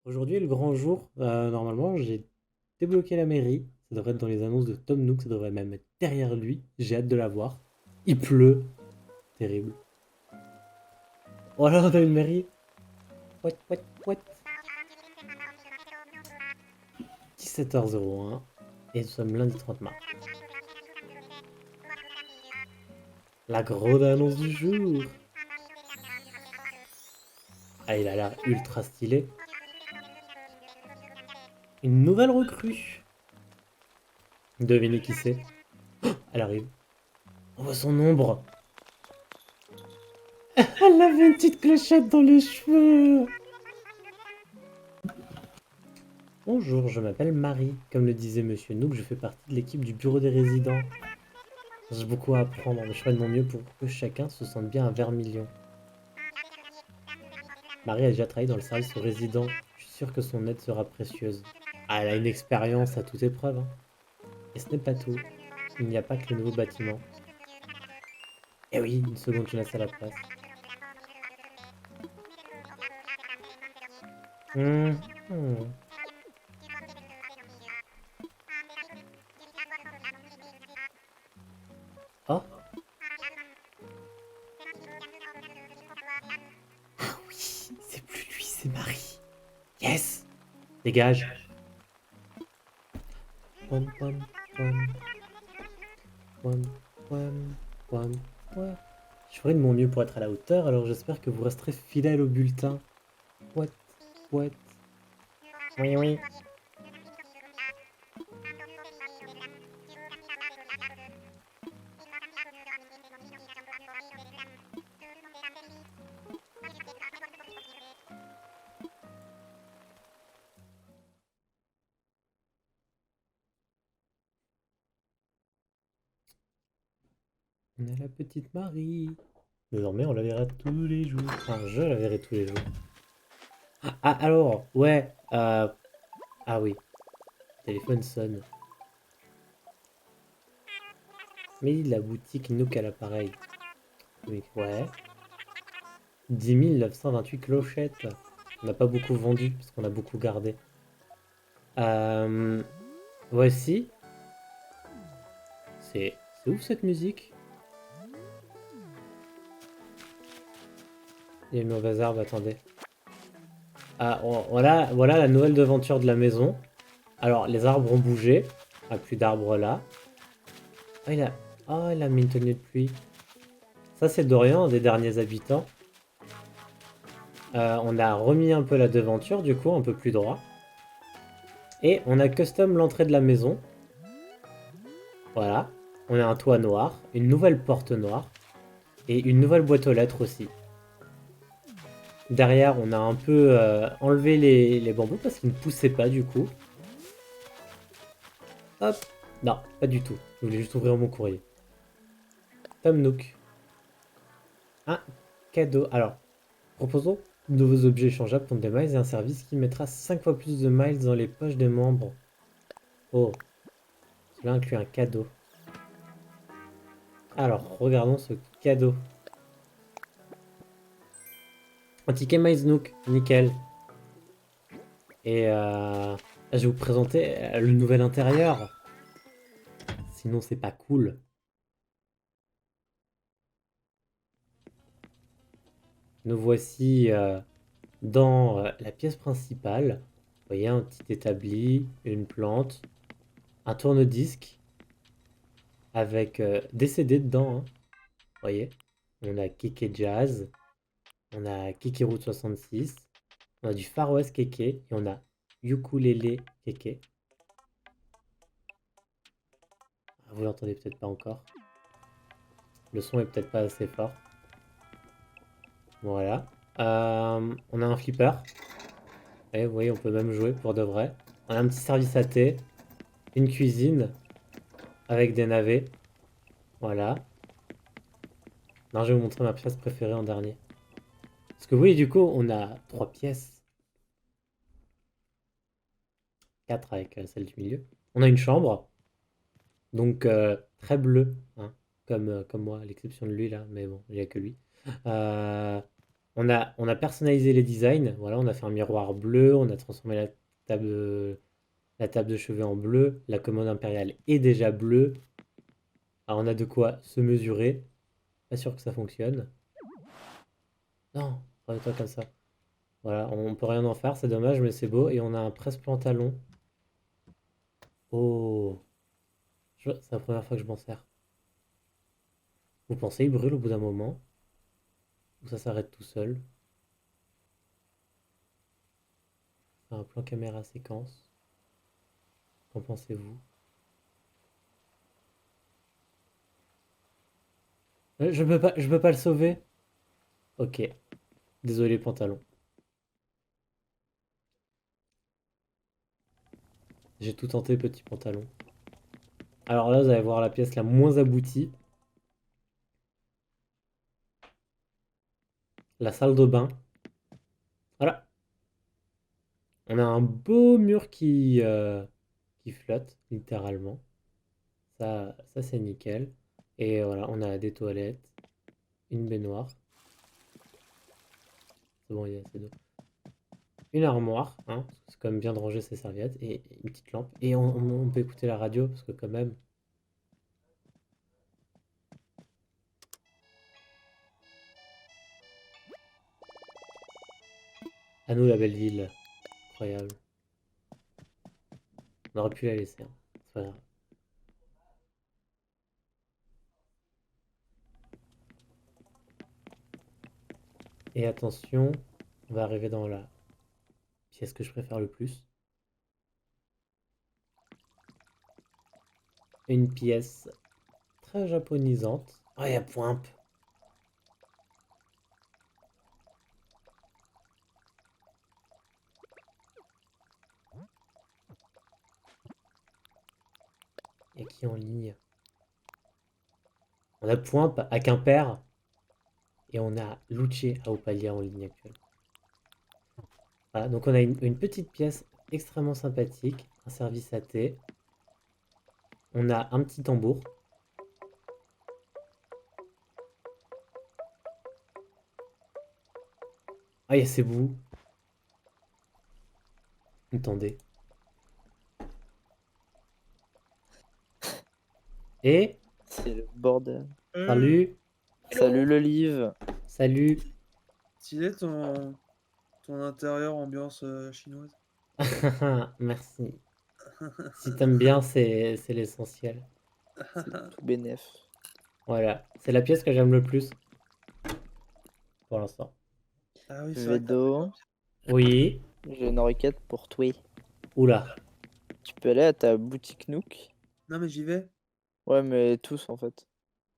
Aujourd'hui est le grand jour. Normalement, j'ai débloqué la mairie. Ça devrait être dans les annonces de Tom Nook. Ça devrait même être derrière lui. J'ai hâte de la voir. Il pleut. Terrible. Oh là, on a une mairie. What, what, what. 17h01. Et nous sommes lundi 30 mars. La grande annonce du jour. Ah, il a l'air ultra stylé. Une nouvelle recrue. Devinez qui c'est. Elle arrive. On voit son ombre. Elle avait une petite clochette dans les cheveux. Bonjour, je m'appelle Marie. Comme le disait Monsieur Nook, je fais partie de l'équipe du bureau des résidents. J'ai beaucoup à apprendre, mais je ferai de mon mieux pour que chacun se sente bien à Vermilion. Marie a déjà travaillé dans le service aux résidents. Je suis sûr que son aide sera précieuse. Ah, elle a une expérience à toute épreuve, hein. Et ce n'est pas tout. Il n'y a pas que le nouveau bâtiment. Eh oui, une seconde, je laisse à la place. Hum, hum. Oh, oui, c'est plus lui, c'est Marie. Yes. Dégage. Pom, pom, pom, pom, pom, pom, pom. Je ferai de mon mieux pour être à la hauteur, alors j'espère que vous resterez fidèle au bulletin. What? What? Oui, oui. On a la petite Marie. Désormais, on la verra tous les jours. Enfin, je la verrai tous les jours. Ah, alors, ouais. Ah oui, le téléphone sonne. Mais la boutique Nook à l'appareil. Oui, ouais. 10 928 clochettes. On n'a pas beaucoup vendu, parce qu'on a beaucoup gardé. Euh, Voici. C'est ouf cette musique. Il y a une mauvaise herbe, attendez. Ah, voilà la nouvelle devanture de la maison. Alors, les arbres ont bougé. Ah, plus d'arbres là. Oh, il a mis une tenue de pluie. Ça, c'est Dorian, un des derniers habitants. On a remis un peu la devanture, du coup, un peu plus droit. Et on a custom l'entrée de la maison. Voilà. On a un toit noir, une nouvelle porte noire. Et une nouvelle boîte aux lettres aussi. Derrière, on a un peu enlevé les bambous parce qu'ils ne poussaient pas, du coup. Hop. Non, pas du tout. Je voulais juste ouvrir mon courrier. Tom Nook. Un cadeau. Alors, proposons de nouveaux objets échangeables contre des miles et un service qui mettra 5 fois plus de miles dans les poches des membres. Oh, cela inclut un cadeau. Alors, regardons ce cadeau. Un ticket Miles Nook, nickel. Et je vais vous présenter le nouvel intérieur. Sinon, c'est pas cool. Nous voici dans la pièce principale. Vous voyez, un petit établi, une plante, un tourne-disque avec des CD dedans, hein. Vous voyez, on a Keke Jazz, on a Keke Route 66, on a du Far West Keke et on a Ukulele Keke. Ah, vous l'entendez peut-être pas encore. Le son est peut-être pas assez fort. Voilà. On a un flipper. Et vous voyez, on peut même jouer pour de vrai. On a un petit service à thé, une cuisine avec des navets. Voilà. Non, je vais vous montrer ma pièce préférée en dernier. Parce que oui, du coup, on a 3 pièces. 4 avec celle du milieu. On a une chambre. Donc, très bleu, hein, comme moi, à l'exception de lui là. Mais bon, il n'y a que lui. Euh, On a personnalisé les designs. Voilà, on a fait un miroir bleu, on a transformé la table de chevet en bleu. La commode impériale est déjà bleue. Alors on a de quoi se mesurer. Pas sûr que ça fonctionne. Non, prends-toi comme ça. Voilà, on peut rien en faire, c'est dommage, mais c'est beau. Et on a un presse-pantalon. Oh, c'est la première fois que je m'en sers. Vous pensez il brûle au bout d'un moment? Ou ça s'arrête tout seul? Un plan caméra séquence. Qu'en pensez-vous? Je peux pas le sauver? Ok, désolé pantalon. J'ai tout tenté petit pantalon. Alors là, vous allez voir la pièce la moins aboutie. La salle de bain. Voilà. On a un beau mur qui flotte, littéralement. Ça c'est nickel. Et voilà, on a des toilettes, une baignoire. C'est bon, il y a assez d'eau. Une armoire, hein, parce que c'est quand même bien de ranger ses serviettes, et une petite lampe. Et on peut écouter la radio, parce que quand même... À nous la belle ville. Incroyable. On aurait pu la laisser, hein. C'est pas grave. Et attention, on va arriver dans la pièce que je préfère le plus. Une pièce très japonisante. Oh, il y a Poimp. Il y a qui en ligne? On a Poimp à Quimper. Et on a Luce à Opalia en ligne actuellement. Voilà, donc on a une petite pièce extrêmement sympathique. Un service à thé. On a un petit tambour. Ah, il y a ses bouts. Attendez. Et C'est le bordel. salut, Salut l'olive. salut. Stylé ton intérieur ambiance chinoise. Merci. Si t'aimes bien, c'est l'essentiel. C'est tout bénef. Voilà, c'est la pièce que j'aime le plus pour l'instant. Ah oui, c'est vrai que t'as Vedo, Oui. j'ai une requête pour toi. Oula. Tu peux aller à ta boutique Nook? Non mais j'y vais. Ouais, mais tous en fait.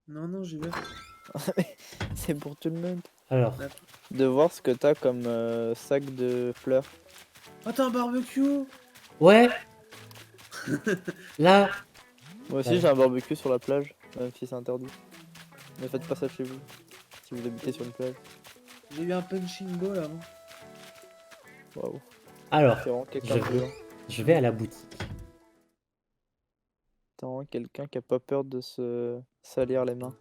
Non, non, j'y vais. C'est pour tout le monde. Alors, De voir ce que t'as comme sac de fleurs. Oh, t'as un barbecue. ouais. Là, Moi aussi Ouais. j'ai un barbecue sur la plage, même si c'est interdit. Ne faites pas ça chez vous, si vous habitez sur une plage. J'ai eu un punching ball avant. Waouh. alors, T'es vraiment je quelqu'un de vais, violent. je vais à la boutique. T'es vraiment quelqu'un qui a pas peur de se salir les mains.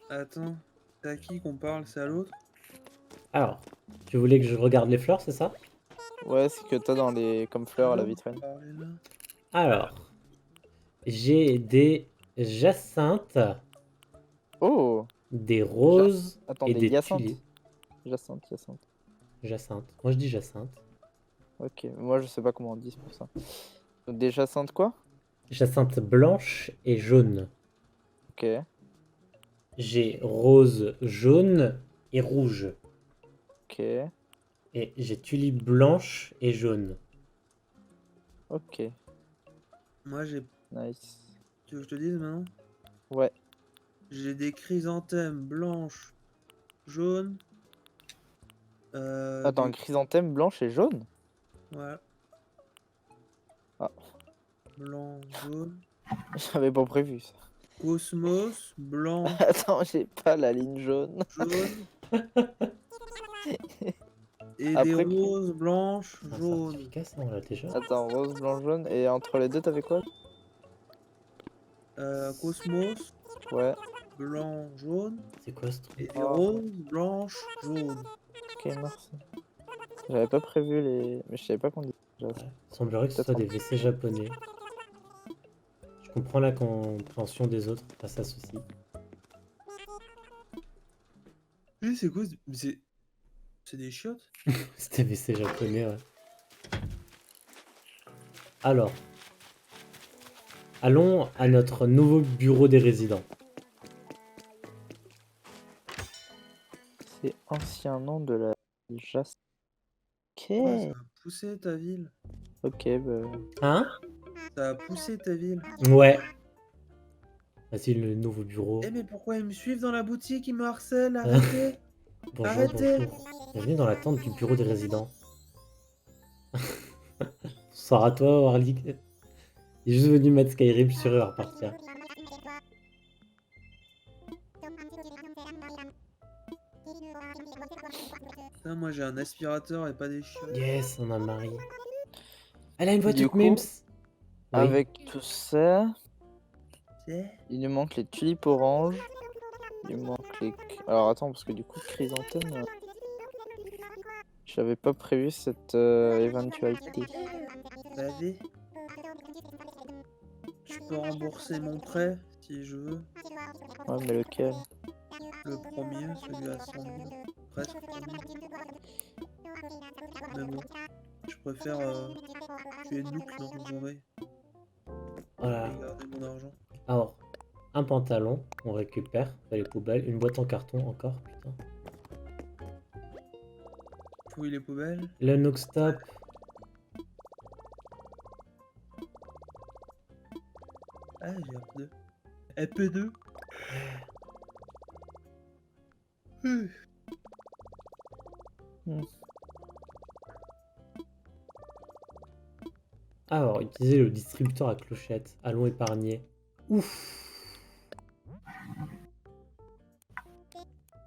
Attends, c'est à qui qu'on parle? C'est à l'autre? Alors, tu voulais que je regarde les fleurs, c'est ça? Ouais, c'est que t'as dans les comme fleurs à la vitrine. Parler là. Alors, j'ai des jacinthes, Oh! des roses et Attendez, des hyacinthe. tulipes. Jacinthe, Hyacinthe. Jacinthe. Moi, je dis jacinthe. Ok, moi je sais pas comment on dit, c'est pour ça. Donc des jacinthes quoi? Jacinthe blanche et jaune. Ok, J'ai rose, jaune et rouge. ok, Et j'ai tulipe blanche et jaune. ok, Moi, j'ai. nice. Tu veux que je te dise maintenant? Ouais, J'ai des chrysanthèmes blanches, jaunes. attends, Des... chrysanthème blanche et jaune? Voilà. Ah. Blanc, jaune. J'avais pas prévu ça. Cosmos, blanc, Attends, j'ai pas la ligne jaune. jaune. Et des Après, roses blanches, C'est un jaunes. certificat, ça, on l'a déjà. attends, rose, blanc, jaune. Et entre les deux, t'avais quoi? Cosmos, Ouais, blanc, jaune. C'est quoi ce truc? Et des Oh. roses, blanches, jaunes. Ok, merci. J'avais pas prévu les. Mais je savais pas qu'on disait. Ouais. Il semblerait que ce soit des WC japonais. Je comprends la compréhension des autres face à ceci. C'est quoi? C'est des chiottes? C'était WC japonais, ouais. Alors, allons à notre nouveau bureau des résidents. C'est ancien nom de la Jas. Ok. Ouais, ça a poussé ta ville. Ok, bah. Hein? Ça a poussé ta ville. Ouais. Vas-y, le nouveau bureau. Eh mais pourquoi ils me suivent dans la boutique? Ils me harcèlent, arrêtez! Bonjour, Arrêtez! bonjour. Bienvenue dans la tente du bureau des résidents. Bonsoir à toi, Warly. Il est juste venu mettre Skyrim sur eux à repartir. Putain, moi j'ai un aspirateur et pas des chiottes. Yes, on a Marie. Elle a une voix Du toute coup, mims. Oui. Avec tout ça, C'est- il nous manque les tulipes oranges. Il nous manque les. Alors attends, parce que du coup, chrysanthème. J'avais pas prévu cette éventualité. Vous savez, je peux rembourser mon prêt si je veux. Ouais, mais lequel? Le premier, celui à 100 000. Presque 100 000. Mais bon, je préfère tuer Nook dans une journée Voilà. et garder mon argent. Alors, un pantalon, on récupère, dans les poubelles. Une boîte en carton encore, putain. Fouille les poubelles. Le Nook Stop. Ah, j'ai RP2. RP2. Alors, utiliser le distributeur à clochette. Allons épargner. Ouf.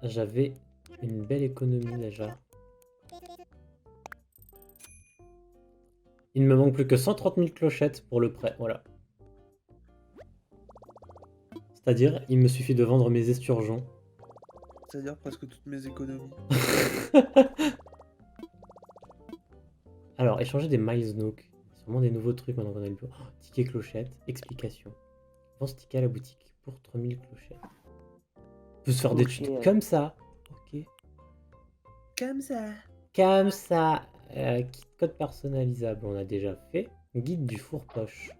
J'avais une belle économie déjà. Il ne me manque plus que 130 000 clochettes pour le prêt, voilà. C'est-à-dire, il me suffit de vendre mes esturgeons. C'est-à-dire presque toutes mes économies. Alors, échanger des Miles Nook. Sûrement des nouveaux trucs maintenant qu'on a le bureau. Oh, ticket clochette, explication. Vends ce ticket à la boutique pour 3000 clochettes. On peut se faire des tutos Clochette. comme ça. Ok. Comme ça. Comme ça. Kit code personnalisable, on a déjà fait. Guide du four-poche.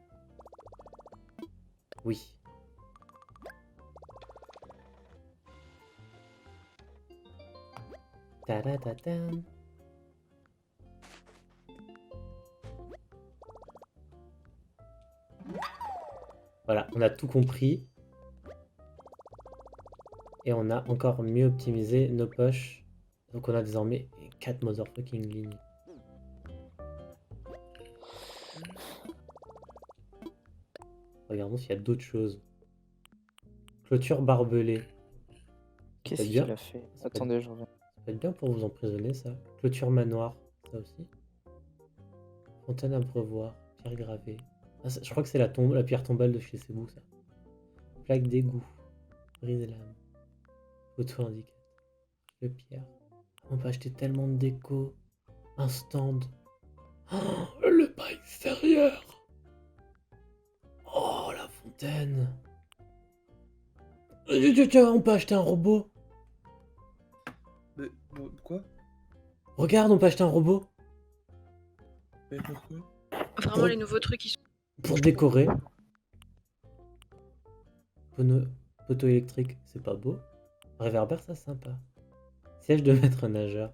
Oui. Ta-da-ta-tam. Voilà, on a tout compris. Et on a encore mieux optimisé nos poches. Donc on a désormais 4 motherfucking lignes. Regardons s'il y a d'autres choses. Clôture barbelée. Qu'est-ce peut être bien. qu'il a fait? Ça peut Attendez, je reviens. Ça peut être bien pour vous emprisonner, ça. Clôture manoir, ça aussi. Fontaine à brevoir, pierre gravée. Ah, je crois que c'est la pierre tombale de chez Sebou, ça. Plaque d'égout, brise-lame, photo indicateur, le pierre. On peut acheter tellement de déco. Un stand. Oh, le pas extérieur. Oh, la fontaine. Tiens, on peut acheter un robot. Mais quoi? Regarde, on peut acheter un robot. Mais pourquoi? Vraiment, les nouveaux trucs, ils sont. Pour décorer. Poteau électrique, c'est pas beau. Réverbère, ça sympa. Siège de maître nageur.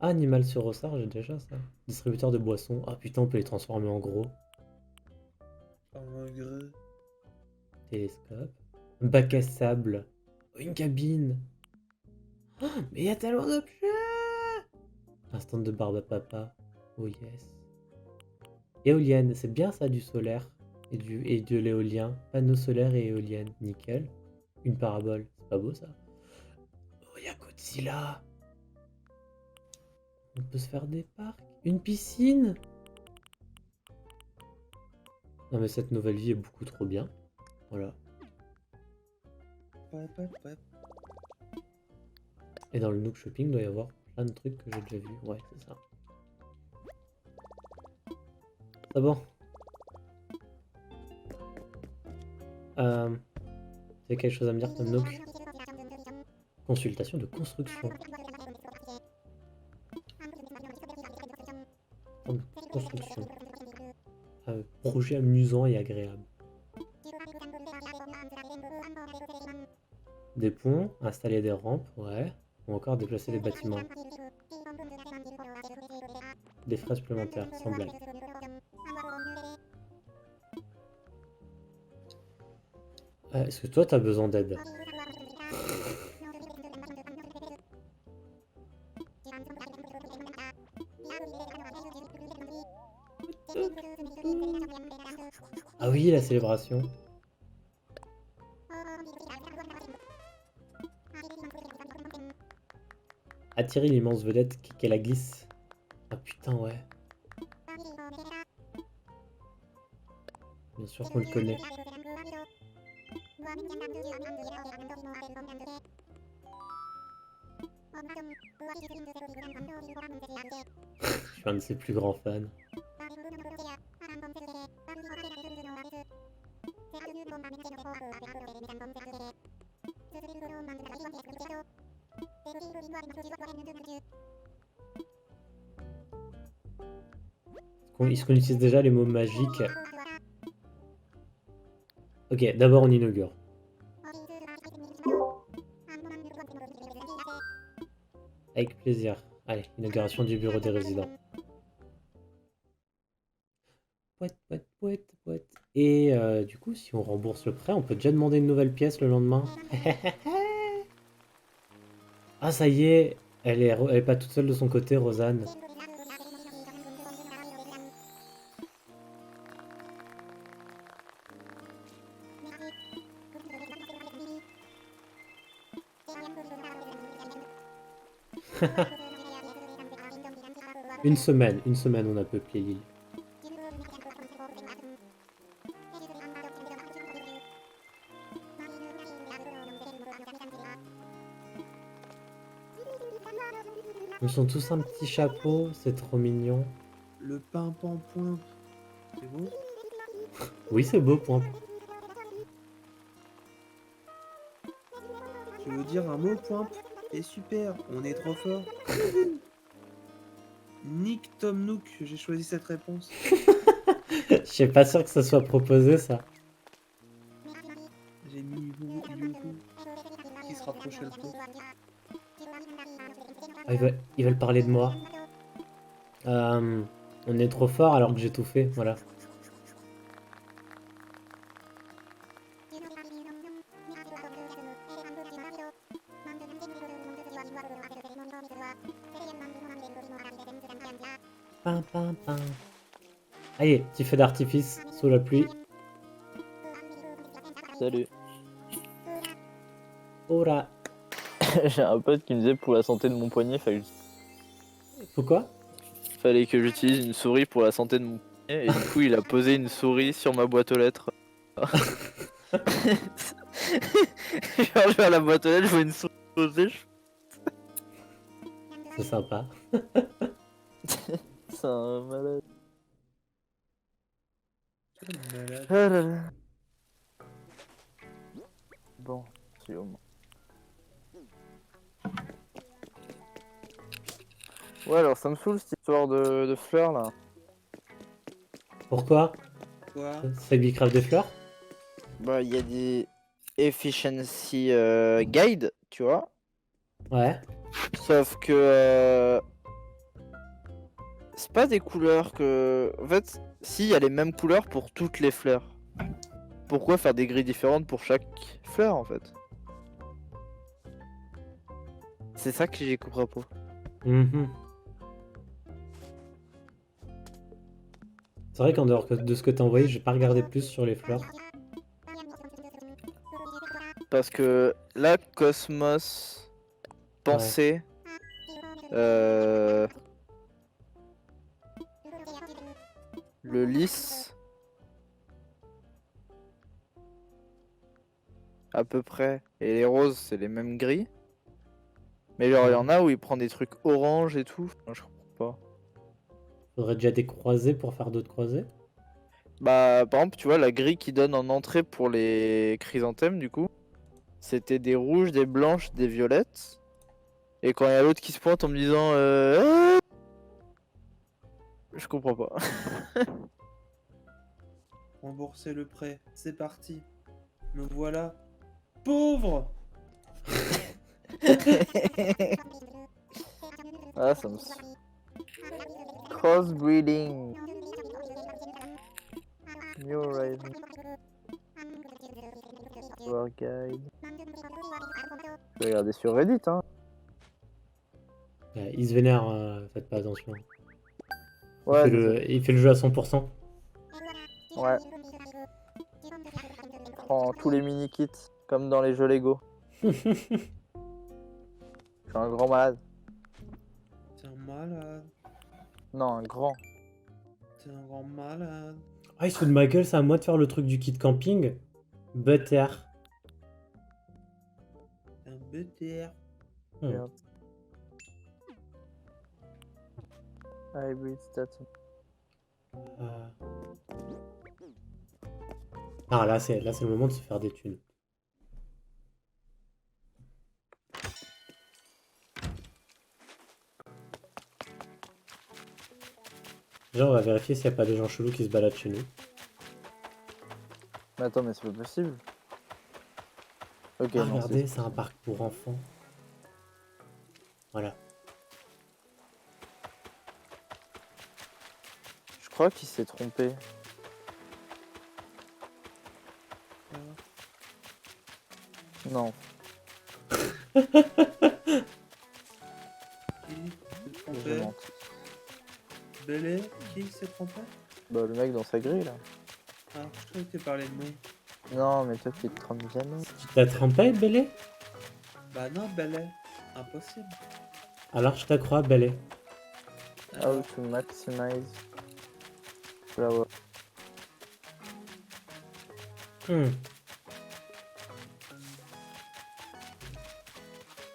Ah, animal sur ressort, j'ai déjà ça. Distributeur de boissons. Ah putain, on peut les transformer en gros. Un gré. Télescope. Bac à sable. Une cabine. Oh, mais il y a tellement d'objets. Un stand de barbe à papa. Oh yes. Éolienne, c'est bien ça du solaire. Et de l'éolien. Panneau solaire et éolienne. Nickel. Une parabole. C'est pas beau ça. Oh, il y a Godzilla. On peut se faire des parcs. Une piscine. Non mais cette nouvelle vie est beaucoup trop bien. Voilà. ouais. Et dans le Nook Shopping, il doit y avoir plein de trucs que j'ai déjà vus. Ouais, c'est ça. C'est bon. C'est quelque chose à me dire, Tom Nook? Consultation de construction. Construction. Projet amusant et agréable. Des ponts, installer des rampes, ouais. Ou encore déplacer des bâtiments. Des frais supplémentaires, sans blague. Est-ce que toi, t'as besoin d'aide? Ah oui, la célébration. Attirer l'immense vedette qu'est la glisse. Ah putain, ouais. Bien sûr qu'on le connaît. Je suis un de ses plus grands fans. Est-ce qu'on utilise déjà les mots magiques? Ok, d'abord on inaugure. Avec plaisir. Allez, inauguration du bureau des résidents. Pouette, pouette, pouette, pouette. Et du coup, si on rembourse le prêt, on peut déjà demander une nouvelle pièce le lendemain. Ah, ça y est, elle est pas toute seule de son côté, Rosanne. Une semaine, on a peuplé l'île. Ils sont tous un petit chapeau, c'est trop mignon. Le pimpant point. C'est beau. Oui, c'est beau, point. Tu veux dire un mot, point? Et super, on est trop fort. Nick Tom Nook, j'ai choisi cette réponse. Je suis pas sûr que ça soit proposé, ça. J'ai mis Youhou qui se rapprochait le peu. Ah, ils veulent parler de moi. On est trop fort alors que j'ai tout fait, voilà. Pam, pam, pam. Allez, petit feu d'artifice sous la pluie. Salut. Ora. J'ai un pote qui me disait pour la santé de mon poignet, Pourquoi? fallait que j'utilise une souris pour la santé de mon poignet. Et du coup, il a posé une souris sur ma boîte aux lettres. Genre, je vais à la boîte aux lettres, je vois une souris posée. C'est sympa. C'est un malade. Malade. Ah là là. Bon, c'est au moins. Ouais, alors ça me saoule cette histoire de fleurs là. Pourquoi? Quoi? C'est Bicraft des fleurs? Bah, il y a des efficiency guide, tu vois. Ouais. Sauf que c'est pas des couleurs que. En fait, si, il y a les mêmes couleurs pour toutes les fleurs. Pourquoi faire des grilles différentes pour chaque fleur en fait? C'est ça que j'ai compris pas. Mhm. C'est vrai qu'en dehors de ce que t'as envoyé, j'ai pas regardé plus sur les fleurs. Parce que là, Cosmos pensée. Le lys. à peu près. Et les roses, c'est les mêmes gris. Mais genre, il y en a où il prend des trucs orange et tout. Enfin, je comprends pas. Faudrait déjà des croisés pour faire d'autres croisés. Bah, par exemple, tu vois, la grille qui donne en entrée pour les chrysanthèmes, du coup, c'était des rouges, des blanches, des violettes. Et quand il y a l'autre qui se pointe en me disant je comprends pas. Rembourser le prêt. C'est parti. Me voilà. Pauvre. Ah, ça me... Crossbreeding. New Horizon. War Guide. Je vais regarder sur Reddit, hein. Il se vénère, faites pas attention. Ouais, Il fait le jeu à 100%. ouais. Prends tous les mini-kits, comme dans les jeux Lego. Je suis un grand malade. T'es un malade. Non, un grand. T'es un grand malade. Ah, il se fout de ma gueule, c'est à moi de faire le truc du kit camping. Butter. T'es un BTR. Regarde. Hybrid stats. Ah, là, c'est le moment de se faire des thunes. Déjà, on va vérifier s'il n'y a pas des gens chelous qui se baladent chez nous. Mais attends, mais c'est pas possible. Ok, Ah, non, regardez, c'est un parc pour enfants. Voilà. Je crois qu'il s'est trompé. Non. Qui s'est J'ai trompé? menti. Belé? Qui s'est trompé? Bah, le mec dans sa grille là. Ah, je croyais que tu parlais de nous. Non, mais toi qui te trompes jamais. Tu t'as trompé, Bélé? Bah non, Belé. Impossible. Alors, je te crois, Bélé. How to maximize flower.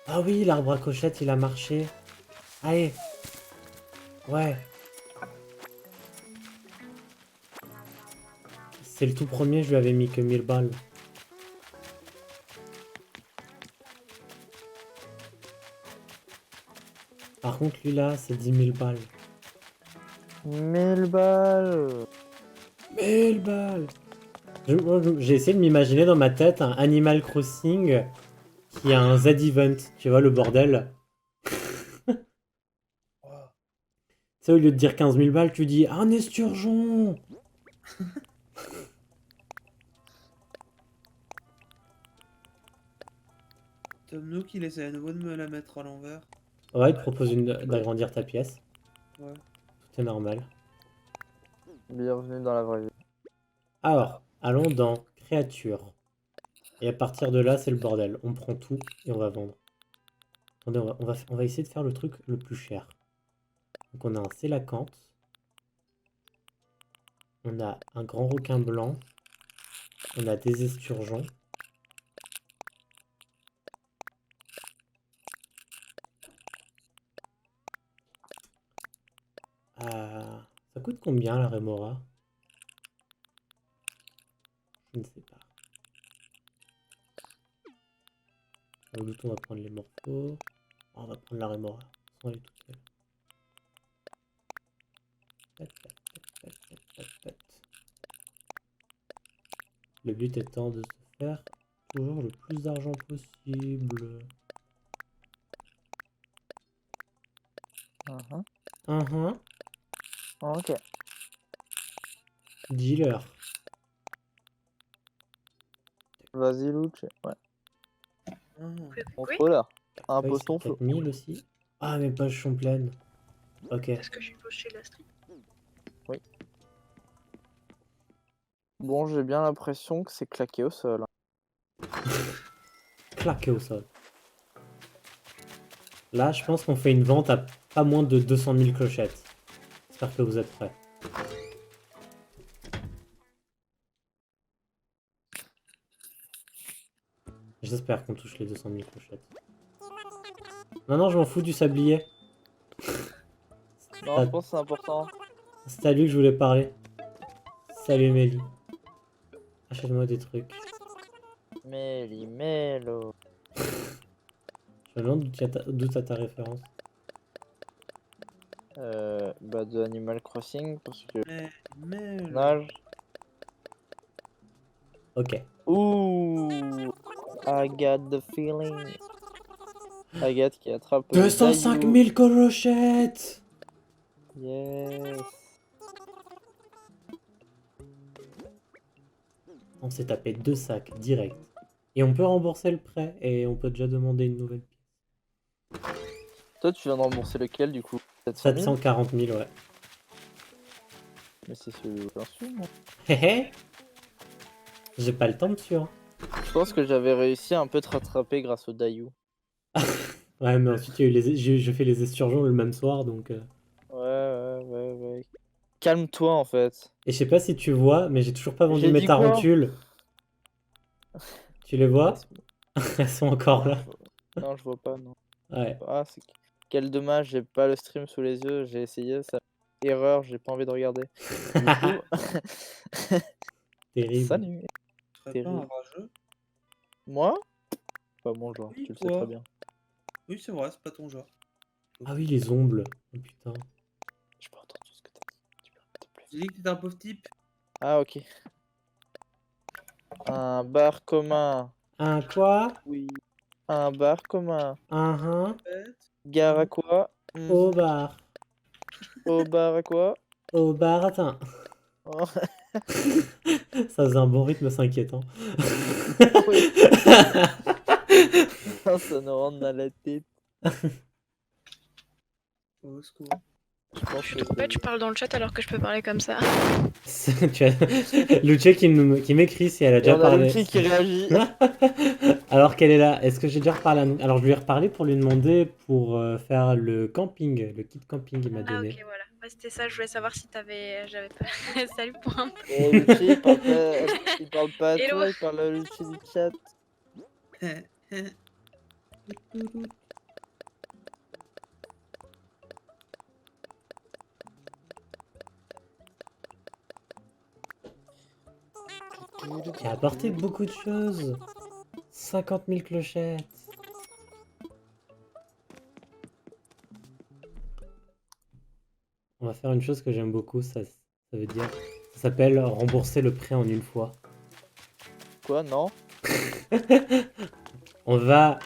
Ah oui, l'arbre à clochette, il a marché. Allez. Ouais. C'est le tout premier, je lui avais mis que 1000 balles. Par contre, lui là, c'est 10 000 balles. 1000 balles. 1000 balles. J'ai essayé de m'imaginer dans ma tête un Animal Crossing qui a un Z-Event. Tu vois, le bordel. Oh, Tu sais, au lieu de dire 15 000 balles, tu dis un esturgeon. Tom Nook, il essaie à nouveau de me la mettre à l'envers. Ouais, il te propose d'agrandir ta pièce. Ouais. Tout est normal. Bienvenue dans la vraie vie. Alors, allons dans créature. Et à partir de là, c'est le bordel. On prend tout et on va vendre. Attendez, on va essayer de faire le truc le plus cher. Donc on a un sélacanthe. On a un grand requin blanc. On a des esturgeons. Ça coûte combien la rémora? Je ne sais pas. Le bouton, on va prendre les morphos. On va prendre la rémora. Sans aller toute seule. Pat, pat, pat, pat, pat, pat. Le but étant de se faire toujours le plus d'argent possible. Ok. Dealer. Vas-y, Luce. Ouais. Ah. Oui. Contrôleur. Un Ouais, poste c'est en feu. 4000 aussi. Ah, mes poches sont pleines. Ok. Est-ce que j'ai poché la stream? Bon, j'ai bien l'impression que c'est claqué au sol. Claqué au sol. Là, je pense qu'on fait une vente à pas moins de 200 000 clochettes. J'espère que vous êtes prêts. J'espère qu'on touche les 200 000 clochettes. Non, non, je m'en fous du sablier. Non, je pense que c'est important. C'est à lui que je voulais parler. Salut Mélie. Achète-moi des trucs. Méli, mélo. Je me demande d'où t'as ta référence. Bah de Animal Crossing parce que Mais... nage. Ok. Ouh, I got the feeling. Agathe qui attrape 205 Dayu. 000 clochettes! Yes. On s'est tapé 2 sacs direct. Et on peut rembourser le prêt et on peut déjà demander une nouvelle pièce. Toi, tu viens de rembourser lequel du coup? 700 000? 740 000, ouais. Mais c'est celui où j'en suis, moi. Hé hé! J'ai pas le temps, monsieur. Hein. Je pense que j'avais réussi à un peu te rattraper grâce au Dayu. Ouais, mais ensuite, il y a eu j'ai fait les esturgeons le même soir, donc... Ouais. Calme-toi en fait. Et je sais pas si tu vois, mais j'ai toujours pas vendu J'ai mes dit quoi? tarentules. Tu les vois? Laisse-moi. Elles sont encore Non, là. non, je vois pas, non. Ouais. Ah, quel dommage, j'ai pas le stream sous les yeux, j'ai essayé, ça... Erreur, j'ai pas envie de regarder. Du coup... Terrible. Salut. Tu serais pas Terrible. un rageux? Moi? Pas mon genre, Oui, tu le sais toi. très bien. Oui, c'est vrai, c'est pas ton genre. Ah oui, les ongles. Oh putain. J'ai pas entendu ce que t'as dit. Tu peux répéter plus J'ai dit que t'étais un pauvre type. Ah, ok. Un bar commun. Un quoi? Oui. Un bar commun. Un Peut-être. Gare à quoi? au bar. Au bar à quoi? Au bar, attends. Oh, Ça faisait un bon rythme, c'est inquiétant. oui. Ça nous rentre dans la tête. Au secours. Je pense Je suis que trop bête, je parle dans le chat alors que je peux parler comme ça. Tu as Lucia qui m'écrit si elle a Et déjà on a parlé. Lucie qui réagit. Alors qu'elle est là, est-ce que j'ai déjà reparlé Alors je lui ai reparlé pour lui demander pour faire le camping, le kit camping il m'a Ah donné. ok, voilà. Ouais, c'était ça, je voulais savoir si t'avais... J'avais pas... Salut point. Et Lucie, il parle pas à Hello. toi, il parle à Lucie du chat. Qui a apporté beaucoup de choses. 50 000 clochettes. On va faire une chose que j'aime beaucoup, ça veut dire... Ça s'appelle rembourser le prêt en une fois. Quoi, non? On va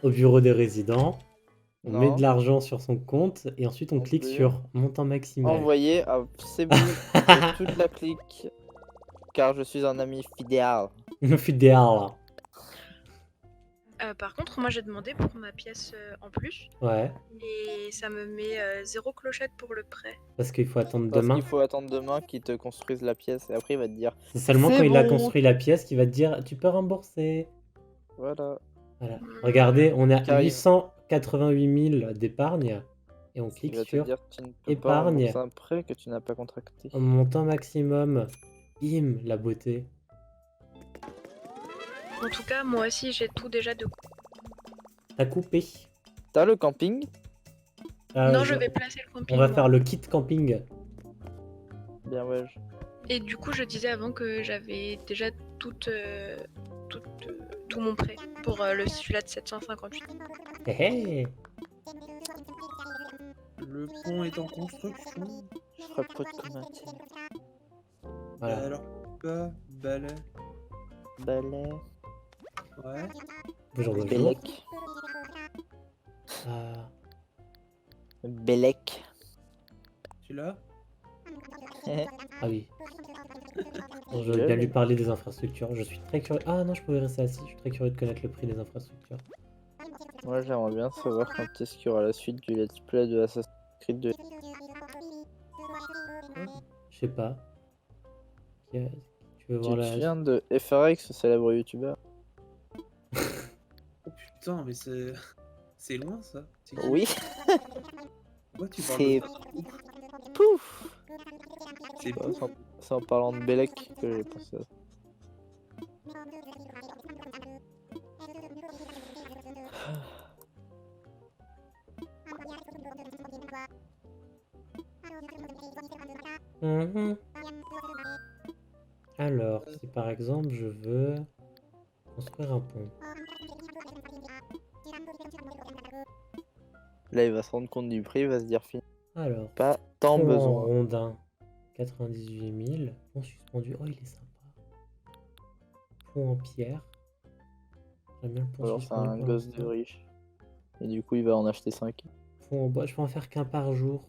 au bureau des résidents, on Non. met de l'argent sur son compte et ensuite on clique Envoyer. sur montant maximal. Envoyé à Cebu de toute la clique. Car je suis un ami fidèle. Fidèle. Par contre, moi j'ai demandé pour ma pièce en plus. Ouais, Et ça me met 0 clochette pour le prêt. parce qu'il faut attendre Parce demain. qu'il faut attendre demain qu'ils te construisent la pièce et après il va te dire C'est seulement C'est quand il a bon. construit la pièce qu'il va te dire tu peux rembourser. voilà. Voilà. Regardez, on est à Car il- 888 000 d'épargne et on Il clique va te sur dire tu ne peux pas épargne. rembourser un prêt que tu n'as pas contracté. Montant maximum. Bim, la beauté. En tout cas, moi aussi j'ai tout déjà de... T'as coupé. T'as le camping? Non, je vais placer le camping. On va moi. faire le kit camping. Bien ouais. Et du coup, je disais avant que j'avais déjà tout mon prêt pour celui-là de 758. Hé hé. Le pont est en construction. Je ferai pas de commentaires. Voilà. Alors, pas balai. Balai. Ouais. Bonjour, bonjour. Bellec. Ah, Bellec. Tu l'as? ah oui. Bon, je vais bien lui parler des infrastructures. Je suis très curieux. Ah non, je pouvais rester assis. Je suis très curieux de connaître le prix des infrastructures. Moi j'aimerais bien savoir quand est-ce qu'il y aura la suite du let's play de Assassin's Creed 2. Je sais pas. Tu veux Tu voir te la... souviens de FRX, ce célèbre youtubeur? Oh putain, mais c'est. C'est loin ça. C'est qui? Oui. Pourquoi tu parles C'est- de ça? Pouf. C'est Bah, pouf. c'est en parlant de Bellec que j'ai pensé à ça. Mhm. Alors, si par exemple je veux construire un pont. Là, il va se rendre compte du prix, il va se dire fini. Alors, Pas tant pont en besoin. rondin, 98 000. Pont suspendu, oh il est sympa. Pont en pierre. J'aime bien le pont Alors, c'est suspendu un pour gosse de l'instant. riche. Et du coup, il va en acheter 5. Pont en bois, je peux en faire qu'un par jour.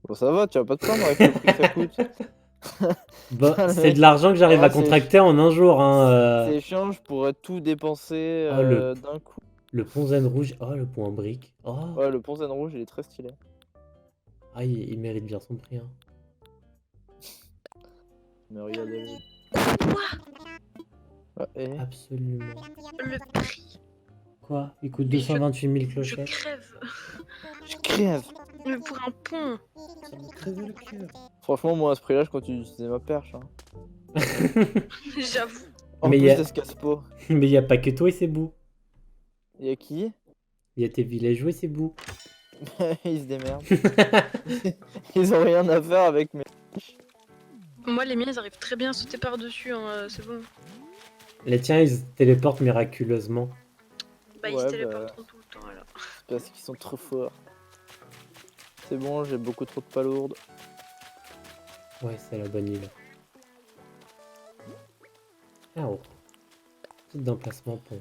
Bon, ça va, tu vas pas te plaindre avec le prix que ça coûte. Bah, Putain, le c'est mec. de l'argent que j'arrive Oh, à contracter en un jour. Hein, C'est chiant, je pourrais tout dépenser Oh, d'un coup. le pont zen rouge. Oh, le pont en brique. Oh, Ouais, le pont zen rouge, il est très stylé. ah, il mérite bien son prix. Hein. Mais regardez. Quoi? Ouais, et... Absolument. Le prix? Quoi? Il coûte Mais 228 000 Je clochettes. crève. Je crève. Mais pour un pont. Ça me crève le cœur. Franchement, moi, à ce prix-là, je continue d'utiliser ma perche. Hein. J'avoue. En Mais plus, y a- ça se casse pas. Mais il n'y a pas que toi et c'est beau. Y'a qui? Il y a tes villageois et c'est beau. Ils se démerdent. Ils ont rien à faire avec mes... Moi, les miens, ils arrivent très bien à sauter par-dessus. Hein, c'est bon. Les tiens, ils se téléportent miraculeusement. Bah, ils Ouais, se bah, téléporteront tout le temps alors. c'est parce qu'ils sont trop forts. C'est bon, j'ai beaucoup trop de palourdes. Ouais, c'est la bonne île. Ah oh. Petit d'emplacement pont.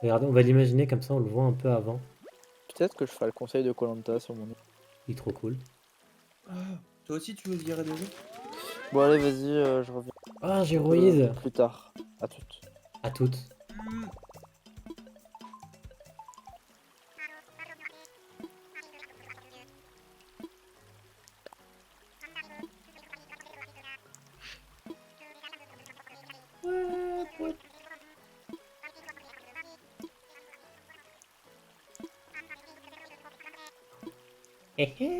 Regardez, on va l'imaginer comme ça, on le voit un peu avant. Peut-être que je ferai le conseil de koh sur mon île. Il est trop cool. Ah, toi aussi, tu veux virer des jeux? Bon, allez, vas-y, je reviens Ah, Géroïse! plus tard. À toutes. À toutes. Hmm. Hé hé.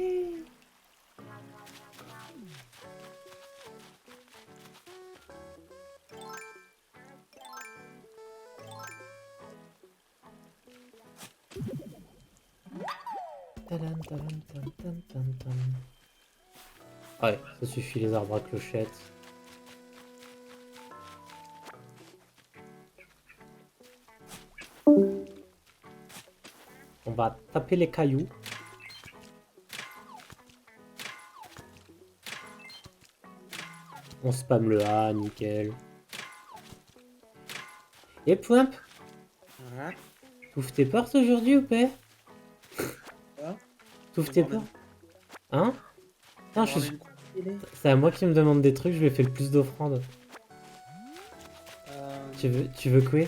Tadam, tadam, tam, tam, tam, tam. Ouais, ça suffit les arbres à clochettes. On va taper les cailloux. On spam le A, nickel. Et Poimp, Ah, t'ouvres tes portes aujourd'hui ou pas? Quoi? T'ouvres tes portes? Hein? Non, on ramène quoi, télé? c'est à moi qui me demande des trucs, je lui ai fait le plus d'offrandes. Euh, Tu veux quoi?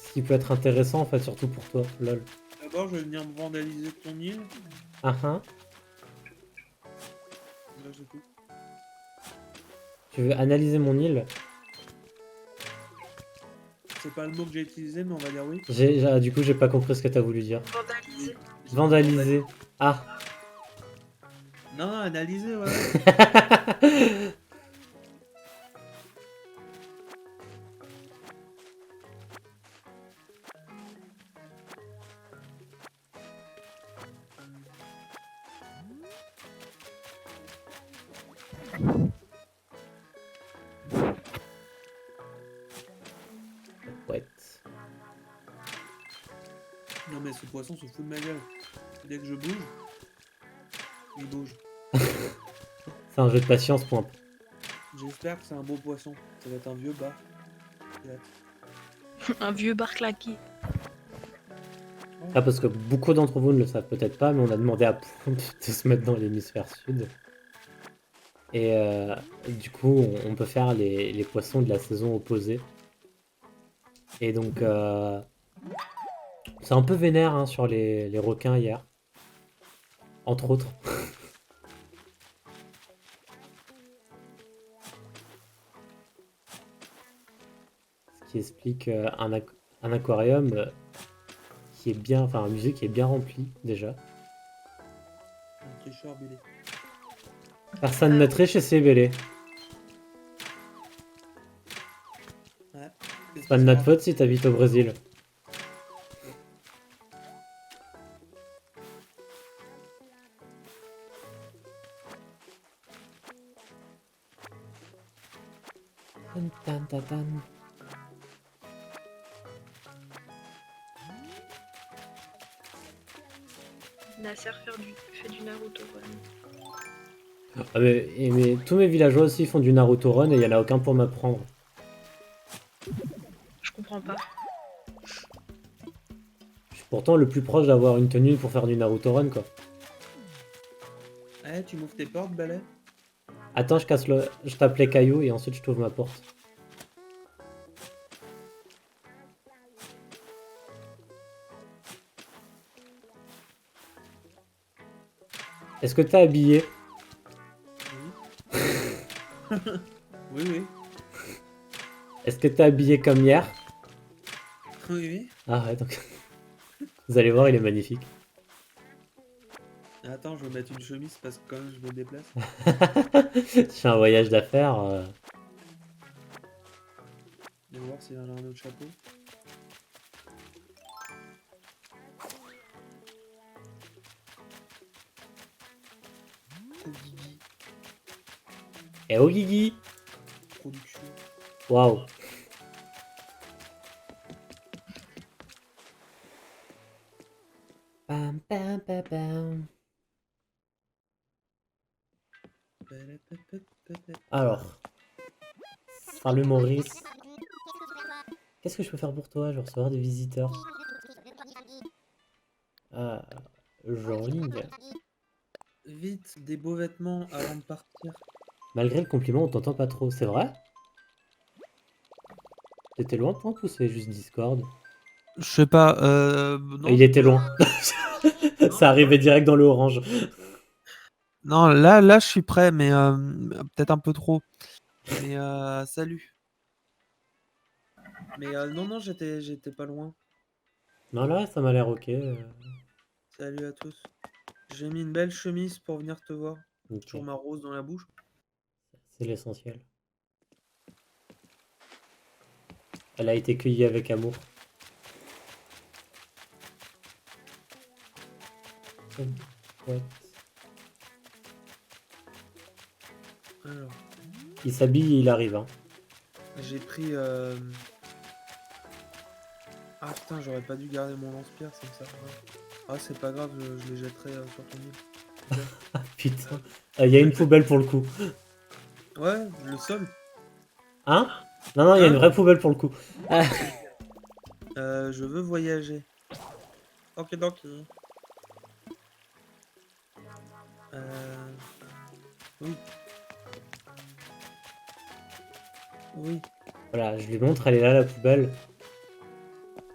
Ce qui peut être intéressant en fait, surtout pour toi, lol. D'abord, je vais venir me vandaliser ton île. Ah ah. Là, c'est tout. Tu veux analyser mon île? C'est pas le mot que j'ai utilisé, mais on va dire oui. Du coup, j'ai pas compris ce que t'as voulu dire. Vandaliser. Vandaliser. Ah. Non, analyser, voilà. Ouais. Non, mais ce poisson se fout de ma gueule. Dès que je bouge, il bouge. C'est un jeu de patience, point. J'espère que c'est un beau poisson. Ça va être un vieux bar. J'ai hâte. Un vieux bar claqué. Ah, parce que beaucoup d'entre vous ne le savent peut-être pas, mais on a demandé à Poump de se mettre dans l'hémisphère sud. Et du coup, on peut faire les poissons de la saison opposée. Et donc, c'est un peu vénère hein, sur les requins hier. Entre autres. Ce qui explique un aquarium qui est bien, enfin un musée qui est bien rempli déjà. Un tricheur bélé. Personne ne triche chez CBL. Ouais. Qu'est-ce C'est pas de qui se notre passe? faute si t'habites au Brésil. Tan, tan, tan, tan. Nasser fait du Naruto run. Ah, mais tous mes villageois aussi font du Naruto Run et il y en a aucun pour m'apprendre. Je comprends pas. Je suis pourtant le plus proche d'avoir une tenue pour faire du Naruto Run, quoi. Eh, tu m'ouvres tes portes, balai? Attends, je tape les cailloux et ensuite je t'ouvre ma porte. Est-ce que t'as habillé? Oui. Oui, oui. Est-ce que t'as habillé comme hier? Oui, oui. Ah ouais, donc... Vous allez voir, il est magnifique. Attends, je vais mettre une chemise parce que quand même je me déplace. Je fais un voyage d'affaires. Je vais voir s'il y en a un autre chapeau. Oh, Guigui, Eh oh Guigui! production. Waouh! Pam, pam, pam, pam. Alors, salut Maurice. Qu'est-ce que je peux faire pour toi? Je vais recevoir des visiteurs. Ah, Jean-Ligne. Vite, des beaux vêtements avant de partir. Malgré le compliment, on t'entend pas trop, c'est vrai? T'étais loin, Pomp, ou c'est juste Discord? Je sais pas, non. Il était loin. Ça arrivait direct dans le orange. Non, là, je suis prêt, mais peut-être un peu trop. Mais salut. Mais non, j'étais pas loin. Non, là, ça m'a l'air ok. Salut à tous. J'ai mis une belle chemise pour venir te voir. Ok, Toujours ma rose dans la bouche. c'est l'essentiel. Elle a été cueillie avec amour. Ouais. Alors, Il s'habille et il arrive. Hein. j'ai pris. Ah putain, j'aurais pas dû garder mon lance-pierre, ça me sert à rien. Ah, c'est pas grave, je les jetterai sur ton île. Putain. Il y a une poubelle pour le coup. Ouais, le sol. Hein? Non, non, il y a une Hein? vraie poubelle pour le coup. Ah. Je veux voyager. Ok, donc. Oui. Oui. Voilà, je lui montre, elle est là la poubelle.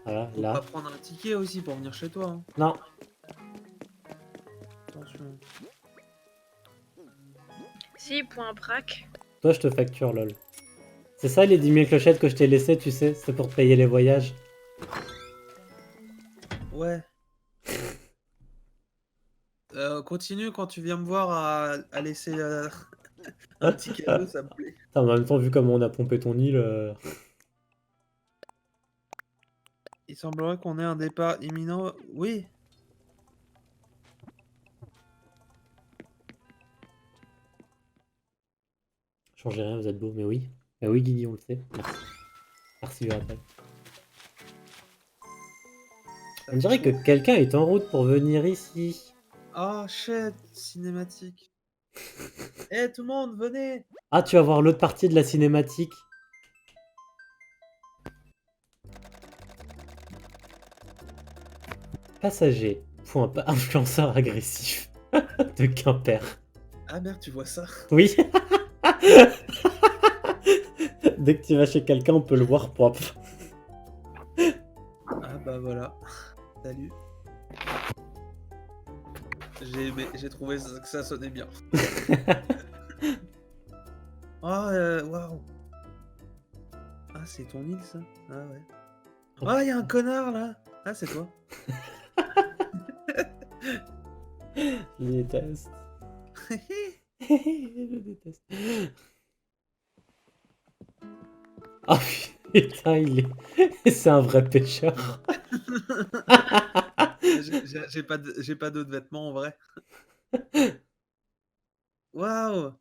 Voilà, Faut là. pas prendre un ticket aussi pour venir chez toi. Hein. Non, Attention. Si, point braque. toi je te facture, lol. C'est ça les 10 000 clochettes que je t'ai laissées, tu sais, c'est pour te payer les voyages. Ouais. Continue quand tu viens me voir à laisser un petit cadeau, ça me plaît. En même temps, vu comment on a pompé ton île. Il semblerait qu'on ait un départ imminent. Oui. Changez rien, vous êtes beau, mais oui. Mais oui, Guigui, on le sait. Merci. Merci du rappel. On dirait que quelqu'un est en route pour venir ici. Oh shit, cinématique. Eh tout le monde, venez. Ah, tu vas voir l'autre partie de la cinématique. Passager. Point pas influenceur agressif. De Quimper. Ah merde, tu vois ça. Oui. Dès que tu vas chez quelqu'un, on peut le voir propre. Ah bah voilà. Salut. J'ai trouvé que ça sonnait bien. Oh waouh. Ah c'est ton île ça. Ah ouais. Oh il y a un connard là. Ah c'est toi. Je déteste. Je déteste. Ah, Putain, c'est un vrai pêcheur. J'ai pas d'autres vêtements en vrai. Waouh!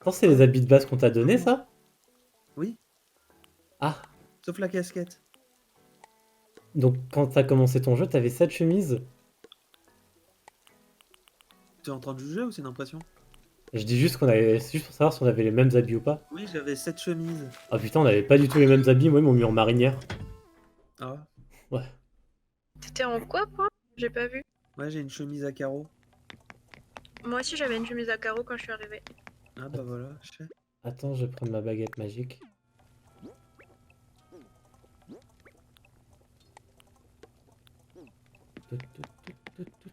Non, c'est les habits de base qu'on t'a donné, Comment? ça? Oui, Ah, sauf la casquette. donc quand t'as commencé ton jeu, t'avais cette chemise? Tu es en train de juger ou c'est une impression? Je dis juste qu'on avait. C'est juste pour savoir si on avait les mêmes habits ou pas. Oui, j'avais cette chemise. Ah putain, on avait pas du tout les mêmes habits. Moi, ils m'ont mis en marinière. Ah, Ouais. T'étais en quoi, moi? J'ai pas vu. ouais, j'ai une chemise à carreaux. Moi aussi, j'avais une chemise à carreaux quand je suis arrivée. Ah bah voilà, je sais. Attends, je vais prendre ma baguette magique. Tout, tout, tout, tout, tout.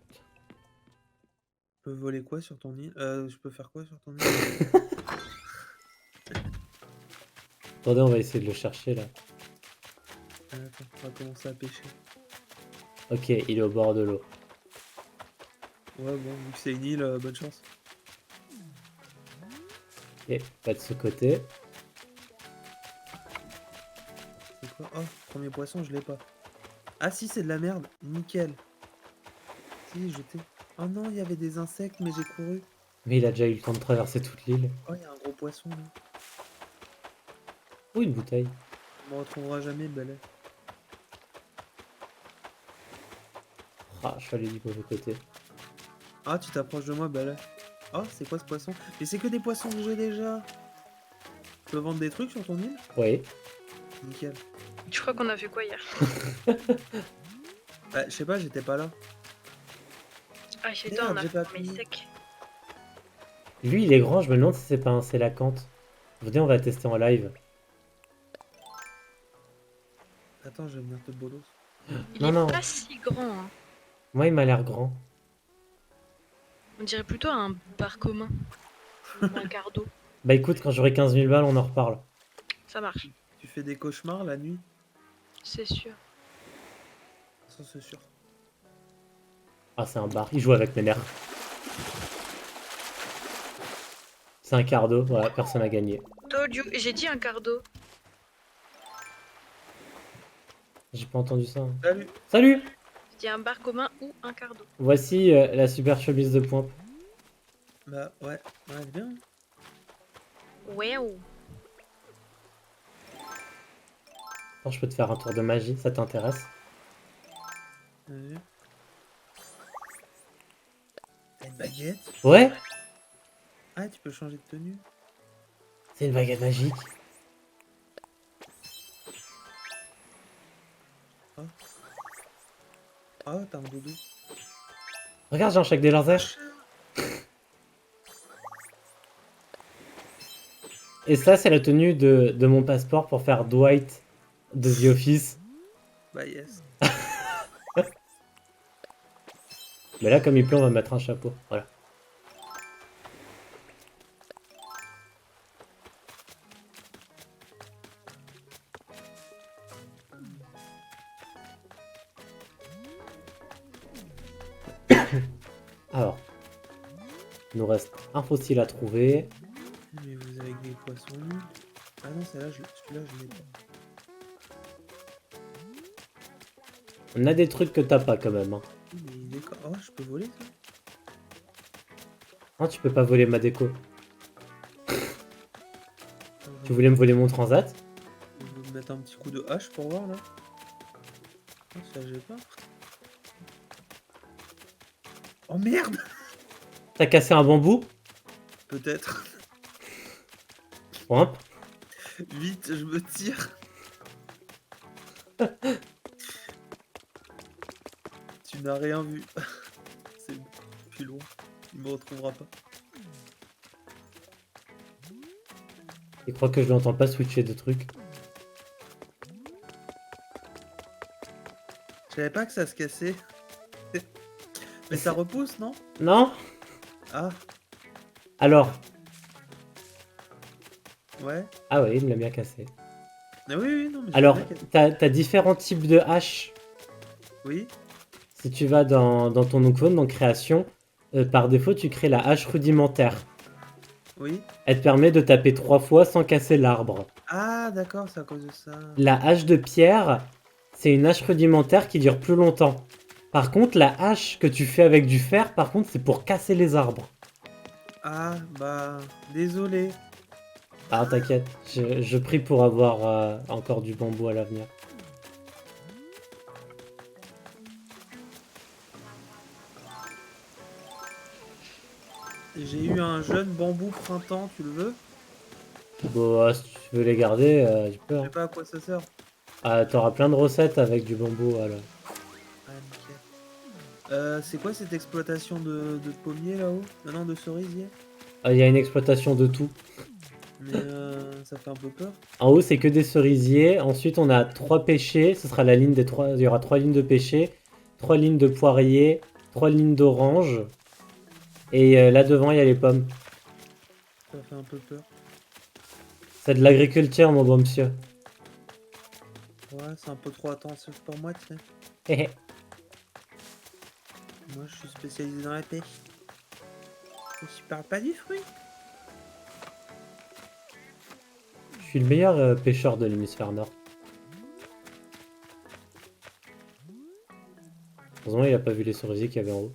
Je peux voler quoi sur ton île? Je peux faire quoi sur ton île? Attendez, on va essayer de le chercher là. Attends, on va commencer à pêcher. Ok, il est au bord de l'eau. Ouais, bon, vu que c'est une île, bonne chance. Ok, pas de ce côté. C'est quoi? Oh, premier poisson, je l'ai pas. Ah si, c'est de la merde. Nickel. Si, j'étais... Oh non, il y avait des insectes, mais j'ai couru. Mais il a déjà eu le temps de traverser toute l'île. Oh, il y a un gros poisson, là. Ou une bouteille. On me retrouvera jamais, le balai. Ah, je suis allé du mauvais côté. Ah, tu t'approches de moi, balai. Oh, c'est quoi ce poisson? Mais c'est que des poissons que j'ai déjà. Tu peux vendre des trucs sur ton île? Oui. Nickel. Je crois qu'on a fait quoi hier? Bah, je sais pas, j'étais pas là. Ah, chez Merde, toi, on a j'ai fait pas un maïs fini. sec. Lui, il est grand, je me demande si c'est pas un sélacanthe. Venez, on va tester en live. Attends, je vais venir te bolos. Il Non, est non. pas si grand, hein. Moi, il m'a l'air grand. On dirait plutôt un bar commun. Ou un quart d'eau. Bah écoute, quand j'aurai 15 000 balles, on en reparle. Ça marche, Tu fais des cauchemars la nuit? c'est sûr. Ça, c'est sûr. Ah, c'est un bar. Il joue avec mes nerfs. C'est un quart d'eau. Voilà, personne n'a gagné. Told you. J'ai dit un quart d'eau. J'ai pas entendu ça. Salut! Salut! J'ai dit un bar commun ou un quart d'eau. Voici la super chemise de pointe. Bah, ouais, ouais, bien. Wow. Attends, je peux te faire un tour de magie, ça t'intéresse? Vas-y. T'as une baguette? Ouais? Ah, tu peux changer de tenue? C'est une baguette magique. Ah, t'as un doudou. Regarde, j'ai un chèque des lasers. Et ça, c'est la tenue de mon passeport pour faire Dwight de The Office. Bah, yes. Mais là, comme il pleut, on va mettre un chapeau. Voilà. Alors, il nous reste un fossile à trouver. Mais vous avez des poissons nuls. Ah non, celui-là, je l'ai pas. On a des trucs que t'as pas quand même. Hein. Mais il est... Oh, je peux voler ça? Non, tu peux pas voler ma déco. Attends, Tu voulais me voler mon transat? je vais vous mettre un petit coup de hache pour voir là. Oh, ça j'ai pas. Oh merde! T'as cassé un bambou? Peut-être. Point. Vite, je me tire. Tu n'as rien vu. C'est plus loin. Il me retrouvera pas. Il croit que je l'entends pas switcher de trucs. Je savais pas que ça se cassait. Mais ça repousse, non? Non? Ah, Alors. ouais. Ah ouais, il me l'a bien cassé. Ah oui, oui, non, mais je Alors, savais qu'elle- t'as différents types de haches. Oui. Si tu vas dans ton icône, dans création, par défaut, tu crées la hache rudimentaire. Oui. Elle te permet de taper 3 fois sans casser l'arbre. Ah, d'accord, c'est à cause de ça. La hache de pierre, c'est une hache rudimentaire qui dure plus longtemps. Par contre, la hache que tu fais avec du fer, par contre, c'est pour casser les arbres. Ah, bah, désolé. Ah, t'inquiète, je prie pour avoir encore du bambou à l'avenir. J'ai eu un jeune bambou printemps, tu le veux? Bon, si tu veux les garder, tu peux. Je Hein. sais pas à quoi ça sert. Ah, t'auras plein de recettes avec du bambou, alors. Ah, nickel. C'est quoi cette exploitation de pommier là-haut? Non, de cerisier? Ah, il y a une exploitation de tout. Mais ça fait un peu peur. En haut, c'est que des cerisiers. Ensuite, on a 3 pêchers. Ce sera la ligne des 3. Il y aura 3 lignes de pêcher, 3 lignes de poirier, 3 lignes d'orange. Et là devant, il y a les pommes. Ça fait un peu peur. C'est de l'agriculture, mon bon monsieur. Ouais, c'est un peu trop intensif pour moi, tu sais. Hé hé. Moi, je suis spécialisé dans la pêche. Et je parle pas du fruit. Je suis le meilleur pêcheur de l'hémisphère nord. Heureusement, il a pas vu les cerisiers qu'il y avait en haut.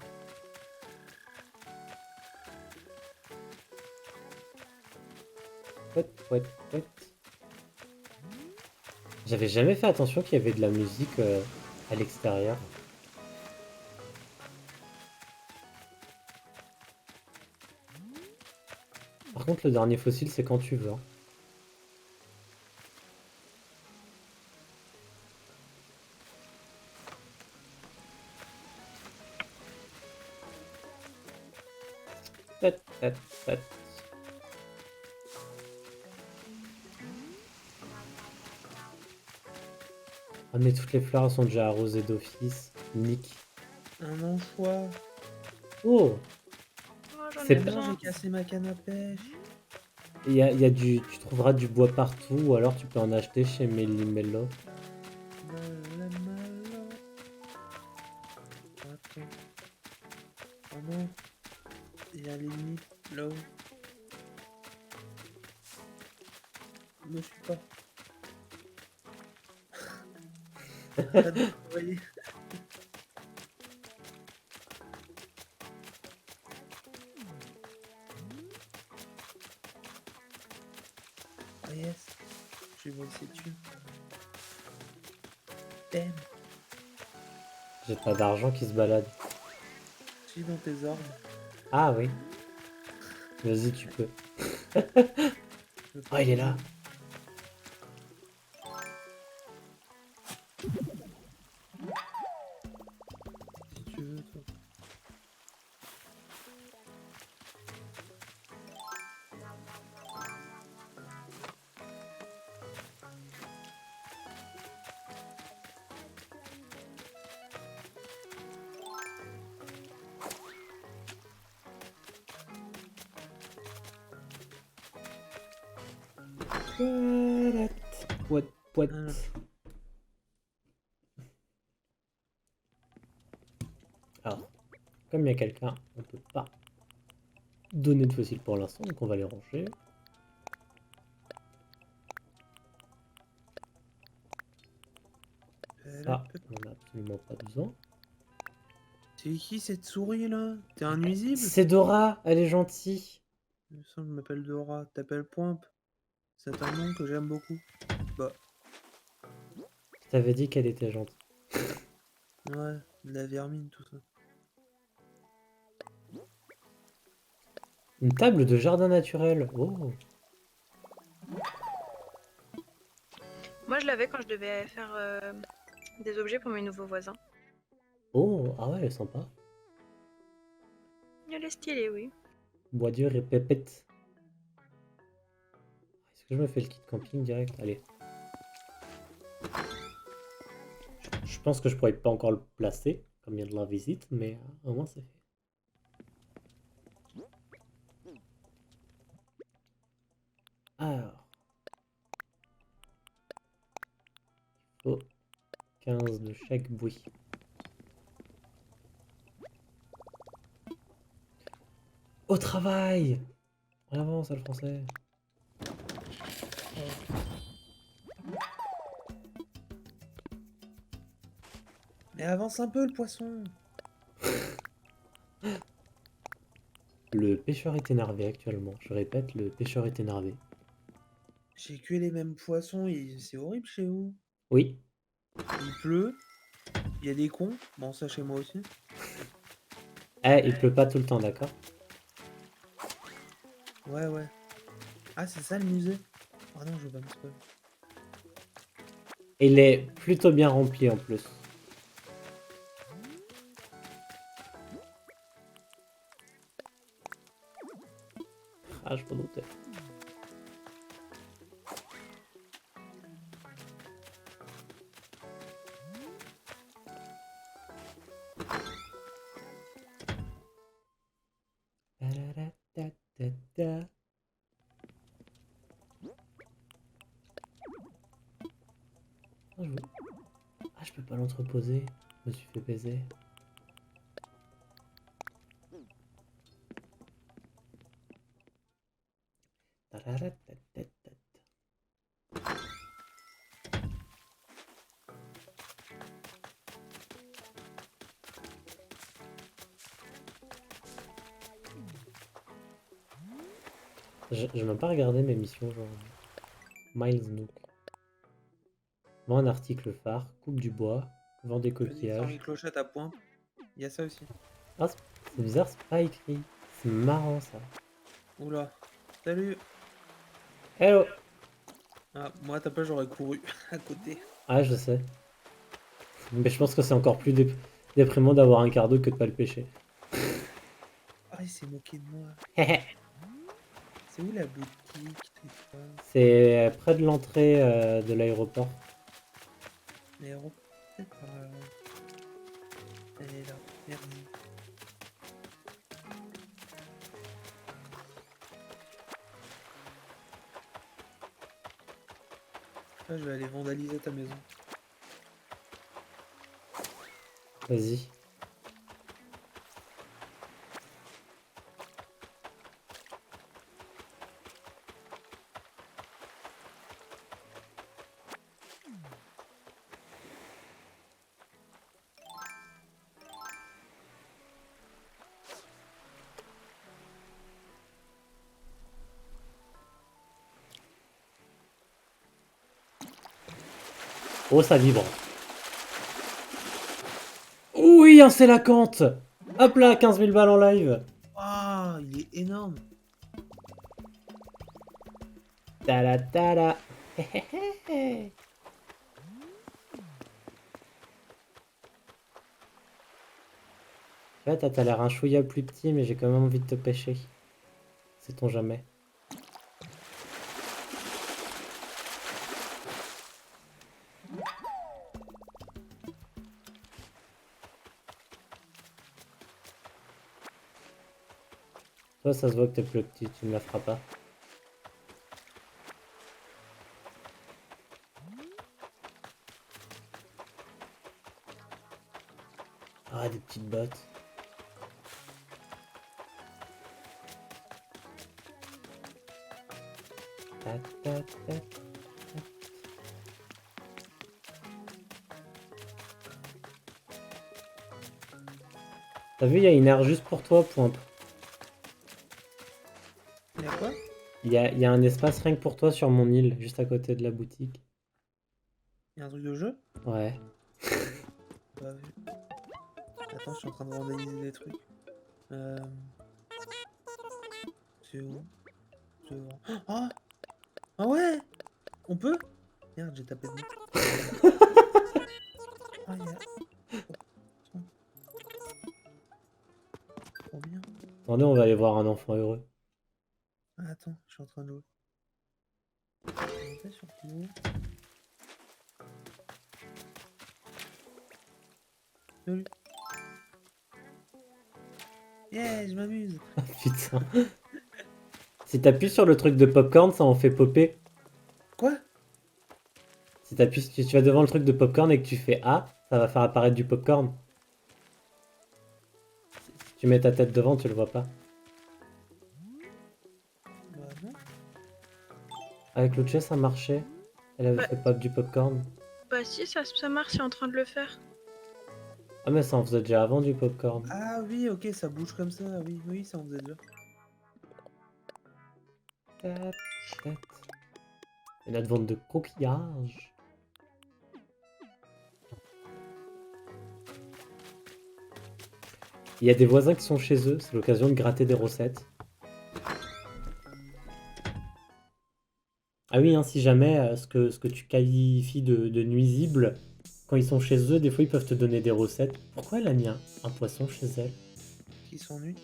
Pouet, pouet, pouet. J'avais jamais fait attention qu'il y avait de la musique à l'extérieur. Par contre, le dernier fossile, c'est quand tu veux. Hein. Tat, tat, tat. Ah, mais toutes les fleurs sont déjà arrosées d'office. Nick. Un anchois. Oh! Oh, j'en C'est ai pas- Non, besoin. j'ai cassé ma canne à pêche. Il y a tu trouveras du bois partout, ou alors tu peux en acheter chez Mello. Attends. Oh non. Il y a l'ennemi là-haut. Ne suis pas. Arrête de travailler. Ah yes. Je vais essayer dessus. Damn. J'ai pas d'argent qui se balade. Je suis dans tes arbres. Ah oui. Vas-y, tu peux. Je peux Oh, il est pas là. si tu veux, toi. Pouet, pouet. Ah. Alors, comme il y a quelqu'un, on peut pas donner de fossiles pour l'instant, donc on va les ranger. Ça, on en a absolument pas besoin. C'est qui cette souris là? T'es un nuisible? C'est Dora, elle est gentille. Ça, je m'appelle Dora. T'appelles Poimpe. C'est un nom que j'aime beaucoup. Bah, Je t'avais dit qu'elle était gentille. ouais, de la vermine, tout ça. Une table de jardin naturel. Oh, Moi, je l'avais quand je devais faire des objets pour mes nouveaux voisins. oh, ah ouais, elle est sympa. Elle est stylée, oui. Bois dur et pépette. Est-ce que je me fais le kit camping direct? Allez. Je pense que je pourrais pas encore le placer, comme il y a de la visite, mais au moins c'est fait. Alors. Il faut 15 de chaque bruit. Au travail! En avant, sale français. Mais avance un peu le poisson. Le pêcheur est énervé actuellement. Je répète, le pêcheur est énervé. J'ai que les mêmes poissons, c'est horrible chez vous. Oui. Il pleut, il y a des cons. Bon, ça chez moi aussi. Eh, il pleut pas tout le temps, d'accord? Ouais, ouais. Ah, c'est ça le musée? Ah non, je veux pas me spoil. Il est plutôt bien rempli en plus. Ah, je m'en doutais. Ta-da-da-da-da-da. Ah, je peux pas l'entreposer. Je me suis fait baiser. Ta-da-da-da-da-da. J'ai même pas regardé mes missions, genre Miles Nook. Vends un article phare, coupe du bois, vends des Vas-y, sors coquillages. une clochette à pointe. Il y a ça aussi. Ah, c'est bizarre, c'est pas écrit. C'est marrant ça. Oula. Salut. Hello! Ah, moi, t'as pas, j'aurais couru à côté. Ah, je sais. Mais je pense que c'est encore plus déprimant d'avoir un cardo que de pas le pêcher. Ah, il s'est moqué de moi. C'est où la boutique, tout ça? C'est près de l'entrée de l'aéroport. L'aéroport, peut-être par là. Elle est là. Merde. Ah, je vais aller vandaliser ta maison. Vas-y. Oh, ça vibre. Oui, un c'est la cante. Hop là, 15 000 balles en live. Ah, il est énorme. Tada tada. Ouais, t'as l'air un chouïa plus petit, mais j'ai quand même envie de te pêcher. Sait-on jamais. Toi, ça se voit que t'es plus petit, tu me la feras pas. Ah, des petites bottes. Ta, ta, ta. T'as vu, il y a une aire juste pour toi, point. Il y a quoi? Il y a un espace rien que pour toi sur mon île, juste à côté de la boutique. Il y a un truc de jeu? Ouais. Pas vu. Attends, je suis en train de vandaliser des trucs. C'est où? C'est où? Ah! Ah ouais! On peut? Merde, j'ai tapé dedans. Ah, il y a... Trop bien. Attendez, on va aller voir un enfant heureux. Ah, attends, je suis en train de jouer. Monter sur le haut. Salut. Yeah, je m'amuse. Putain. Si t'appuies sur le truc de popcorn, ça en fait popper. Quoi? Si tu vas devant le truc de popcorn et que tu fais A, ça va faire apparaître du popcorn. Si tu mets ta tête devant, tu le vois pas. Bah non. Avec Lucia, ça marchait. Elle avait Ouais. fait pop du popcorn. Bah si, ça marche, c'est en train de le faire. Ah, mais ça en faisait déjà avant du popcorn. Ah oui, ok, ça bouge comme ça. Oui, oui, ça on faisait déjà. Tat, tat. Et notre vente de coquillages. Il y a des voisins qui sont chez eux, c'est l'occasion de gratter des recettes. Ah oui, hein, si jamais ce que tu qualifies de nuisible, quand ils sont chez eux, des fois ils peuvent te donner des recettes. Pourquoi elle a mis un poisson chez elle? Qui s'ennuie.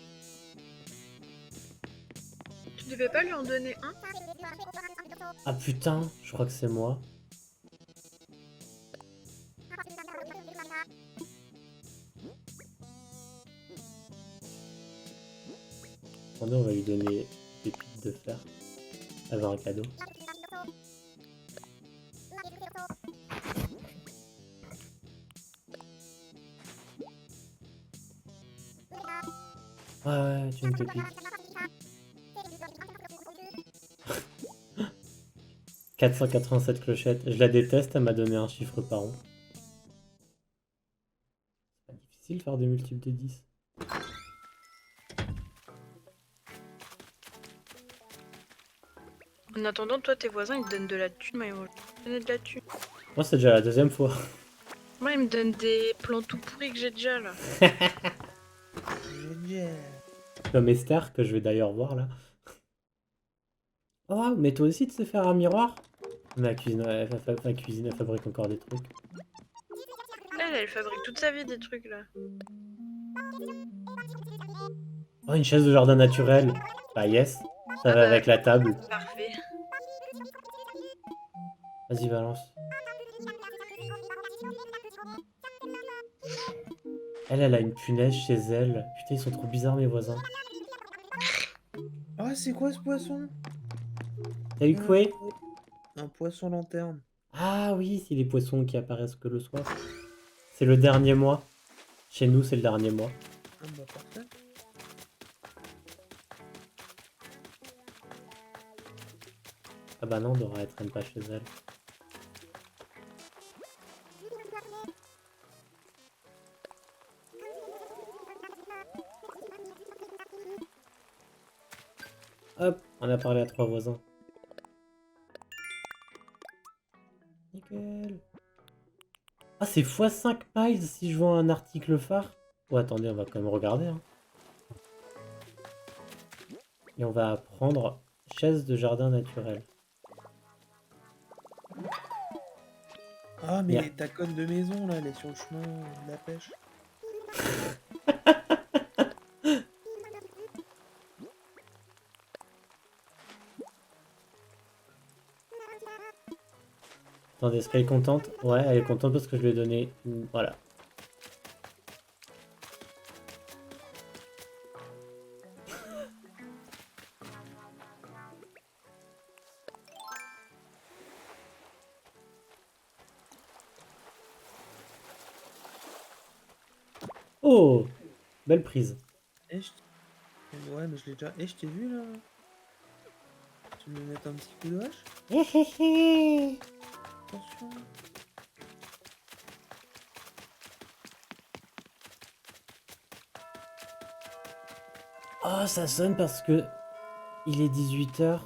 Tu devais pas lui en donner un? Ah putain, je crois que c'est moi. Attendez, on va lui donner des piles de fer. Avoir un cadeau. Ouais, tu me pépite. 487 clochettes. Je la déteste, elle m'a donné un chiffre par an. C'est pas difficile de faire des multiples de 10. En attendant, toi, tes voisins, ils te donnent de la thune, moi, ils vont te donner de la thune. Moi, c'est déjà la deuxième fois. Moi, ils me donnent des plans tout pourris que j'ai déjà, là. Génial. Comme Esther, que je vais d'ailleurs voir là. Oh, mais toi aussi, tu sais faire un miroir? Ma cuisine, elle fabrique encore des trucs. Elle fabrique toute sa vie des trucs, là. Oh, une chaise de jardin naturel. Bah yes, ça Ah va bah, avec la table. parfait. Vas-y, balance. Elle a une punaise chez elle. Putain, ils sont trop bizarres, mes voisins. Ah, c'est quoi ce poisson? T'as eu quoi? Un poisson lanterne. Ah oui, c'est les poissons qui apparaissent que le soir. C'est le dernier mois. Chez nous, c'est le dernier mois. Ah bah parfait. Ah bah non, Dora, elle traîne pas chez elle. Hop, on a parlé à 3 voisins. Nickel. Ah, c'est x5 miles si je vois un article phare. Oh, attendez, on va quand même regarder. Hein. Et on va prendre chaise de jardin naturel. Ah, mais Yeah. ta conne de maison là, elle est sur le chemin de la pêche. Attendez, est-ce qu'elle est contente? Ouais, elle est contente parce que je lui ai donné une... Voilà. Oh! Belle prise. Eh, ouais, mais je l'ai déjà. Eh, je t'ai vu là. Tu me mets un petit coup de hache? Attention. Oh, ça sonne parce que il est 18h.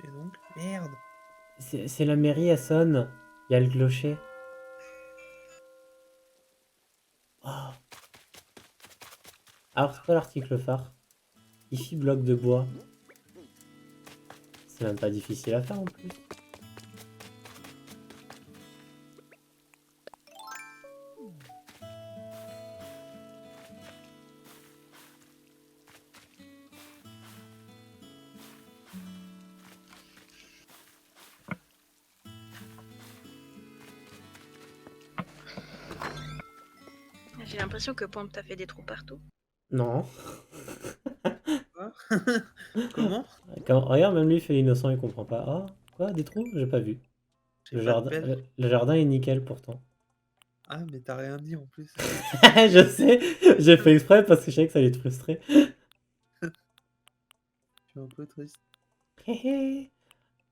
Et donc, merde. C'est la mairie, elle sonne. Il y a le clocher. Oh. Alors, c'est quoi l'article phare? Ici, bloc de bois. C'est même pas difficile à faire en plus. J'ai l'impression que Pompe t'a fait des trous partout. Non. Quoi? Comment? Regarde, même lui, il fait l'innocent, il comprend pas. Ah, quoi, des trous? J'ai pas vu. J'ai pas de pelle. Le jardin est nickel pourtant. Ah, mais t'as rien dit en plus. Je sais, j'ai fait exprès parce que je savais que ça allait te frustrer. Je suis un peu triste.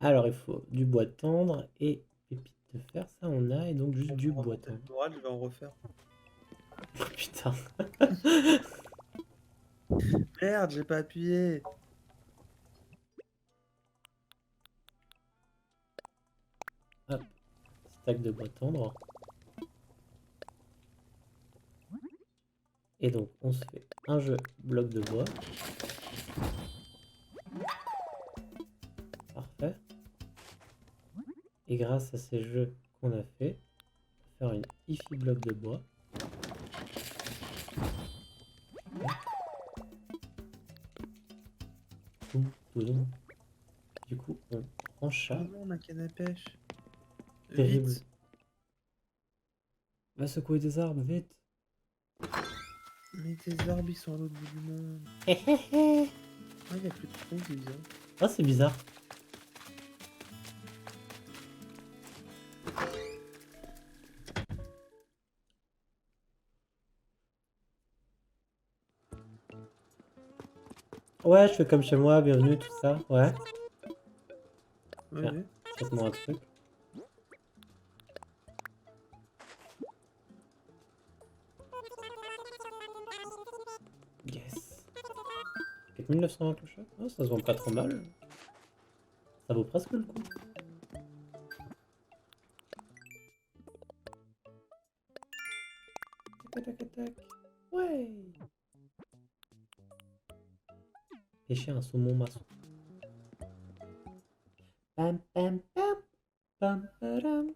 Alors, il faut du bois tendre et pépites de fer, ça on a, et donc juste On du prend bois ta tête tendre. morale, je vais en refaire. Putain. Merde, j'ai pas appuyé. Stack de bois tendre. Et donc, on se fait un jeu bloc de bois. Parfait. Et grâce à ces jeux qu'on a fait, on va faire une ify bloc de bois. Toum, toum. Du coup, on prend Oh chat. non, ma canne à pêche. Terrible. Vite. Va secouer des arbres, vite. Mais tes arbres, ils sont à l'autre bout du monde. Hé hé hé. Ah, il y a plus de troncs, c'est bizarre. Ah, c'est bizarre. Ouais, je fais comme chez moi, bienvenue, tout ça. Ouais, Ouais, Bien. ouais. faites-moi un truc. Yes. 4920 le chat. Oh, ça se vend pas trop mal. Ça vaut presque le coup. Tac, tac, tac, tac. Ouais. Pêcher un saumon maçon. Pam pam pam. Pam padam.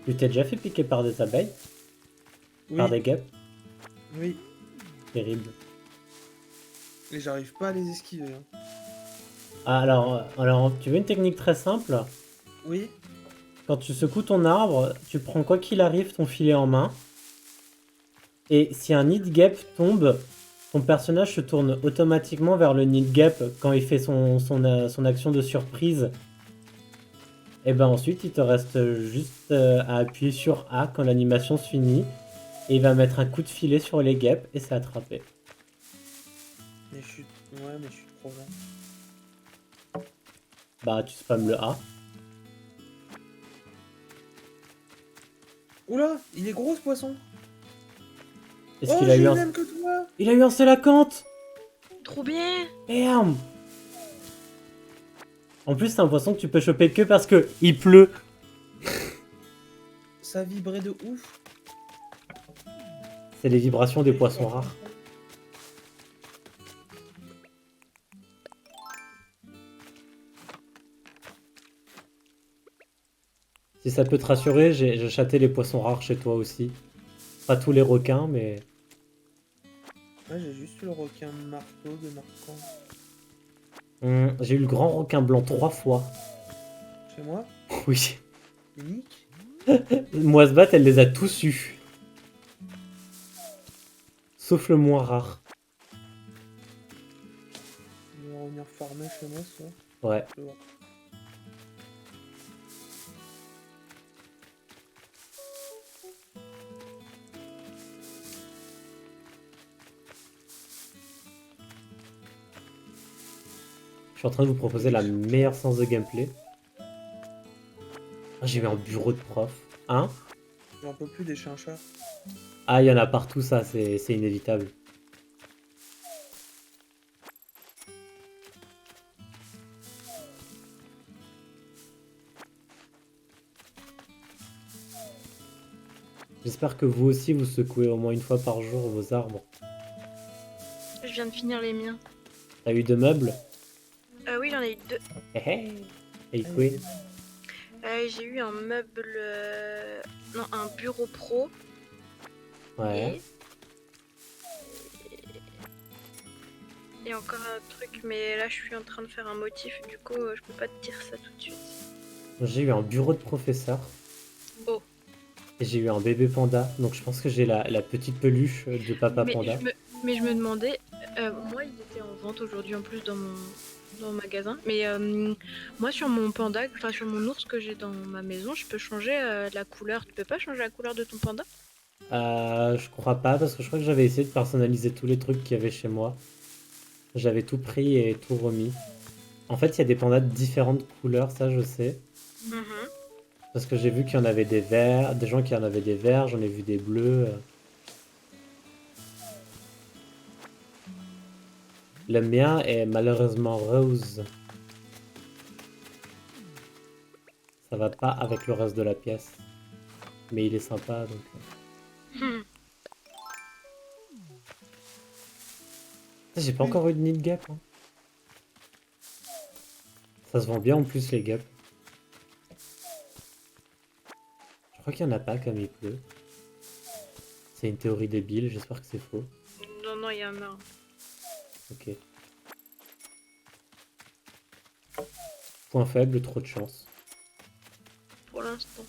Tu t'es déjà fait piquer par des abeilles? Par des Oui, guêpes? oui. Terrible. Et j'arrive pas à les esquiver. Hein. Ah, alors, tu veux une technique très simple? Oui. Quand tu secoues ton arbre, tu prends quoi qu'il arrive ton filet en main. Et si un nid de guêpe tombe, ton personnage se tourne automatiquement vers le nid de guêpe quand il fait son action de surprise. Et ben ensuite, il te reste juste à appuyer sur A quand l'animation se finit. Et il va mettre un coup de filet sur les guêpes et c'est attrapé. Mais je suis. Ouais, mais je suis trop lent. Bah, tu spammes le A. Oula, il est gros ce poisson. Est-ce Oh, qu'il a j'ai eu eu un... le même que toi. Il a eu un sélacanthe! Trop bien. Merde! En plus, c'est un poisson que tu peux choper que parce que il pleut. Ça vibrait de ouf. C'est les vibrations des poissons rares. Si ça peut te rassurer, j'ai chaté les poissons rares chez toi aussi. Pas tous les requins, mais... Ouais, j'ai juste eu le requin marteau de Marquand. J'ai eu le grand requin blanc 3 fois. Chez moi, Oui. unique. Moisbat, elle les a tous eus. Sauf le moins rare. Il va revenir farmer chez moi, ça. Ouais. Je vais voir. Je suis en train de vous proposer la meilleure séance de gameplay. Ah, j'ai eu un bureau de prof. Hein? J'en peux plus des chinchas. Ah, il y en a partout, ça, c'est inévitable. J'espère que vous aussi, vous secouez au moins une fois par jour vos arbres. Je viens de finir les miens. T'as eu 2 meubles? Oui, j'en ai eu 2. Hé hé. Et quoi? J'ai eu un meuble. Non, un bureau pro. Ouais. Et encore un truc, mais là je suis en train de faire un motif, du coup je peux pas te dire ça tout de suite. J'ai eu un bureau de professeur Oh. et j'ai eu un bébé panda. Donc je pense que j'ai la petite peluche de papa Mais panda. mais je me demandais, moi il était en vente aujourd'hui en plus dans mon magasin, mais moi sur mon panda, enfin sur mon ours que j'ai dans ma maison, je peux changer la couleur. Tu peux pas changer la couleur de ton panda? Je crois pas parce que je crois que j'avais essayé de personnaliser tous les trucs qu'il y avait chez moi. J'avais tout pris et tout remis. En fait, il y a des pandas de différentes couleurs, ça je sais. Mhm. Parce que j'ai vu qu'il y en avait des verts, des gens qui en avaient des verts, j'en ai vu des bleus. Le mien est malheureusement rose. Ça va pas avec le reste de la pièce. Mais il est sympa donc. Hmm. J'ai pas encore eu de nid de guêpe, hein. Ça se vend bien en plus les guêpes. Je crois qu'il y en a pas comme il pleut. C'est une théorie débile, j'espère que c'est faux. Non, non, il y en a un. Ok. Point faible, trop de chance. Pour l'instant.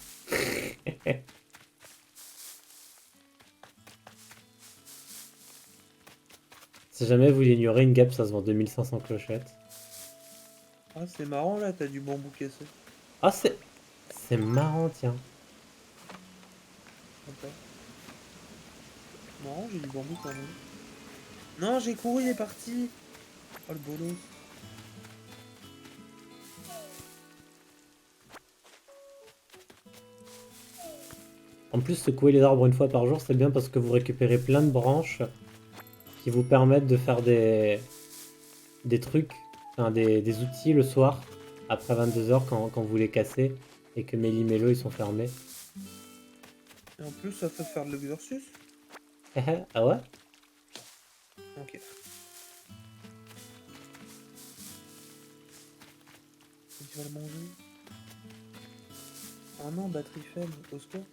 Si jamais vous l'ignorez, une guêpe ça se vend 2500 clochettes. Ah, c'est marrant là, t'as du bambou cassé. Ah, c'est marrant, tiens. Sympa. Marrant, j'ai du bambou quand même. Non, j'ai couru, il est parti. Oh le bolos. En plus, secouer les arbres une fois par jour, c'est bien parce que vous récupérez plein de branches qui vous permettent de faire des trucs, enfin des outils le soir, après 22h quand vous les cassez et que Méli-Mélo ils sont fermés. Et en plus, ça fait faire de l'exercice. Ah ouais? Ok. Tu vas le manger. Oh non, batterie faible, au secours.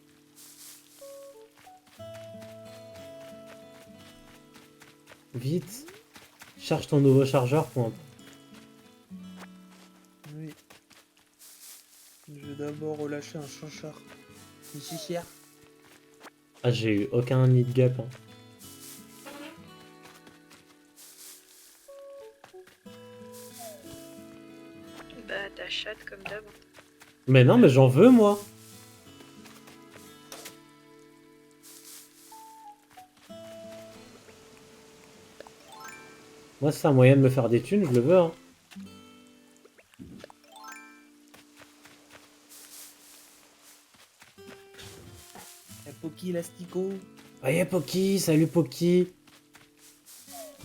Vite, charge ton nouveau chargeur, point. Oui. Je vais d'abord relâcher un chanchard. Une chichière. Ah, j'ai eu aucun nid de guêpe, hein. Bah, ta chatte comme d'hab. Mais non, mais j'en veux moi. Moi, c'est un moyen de me faire des thunes, je le veux, hein. Y'a Poki Elastico. Ah, y'a Poki, salut Poki.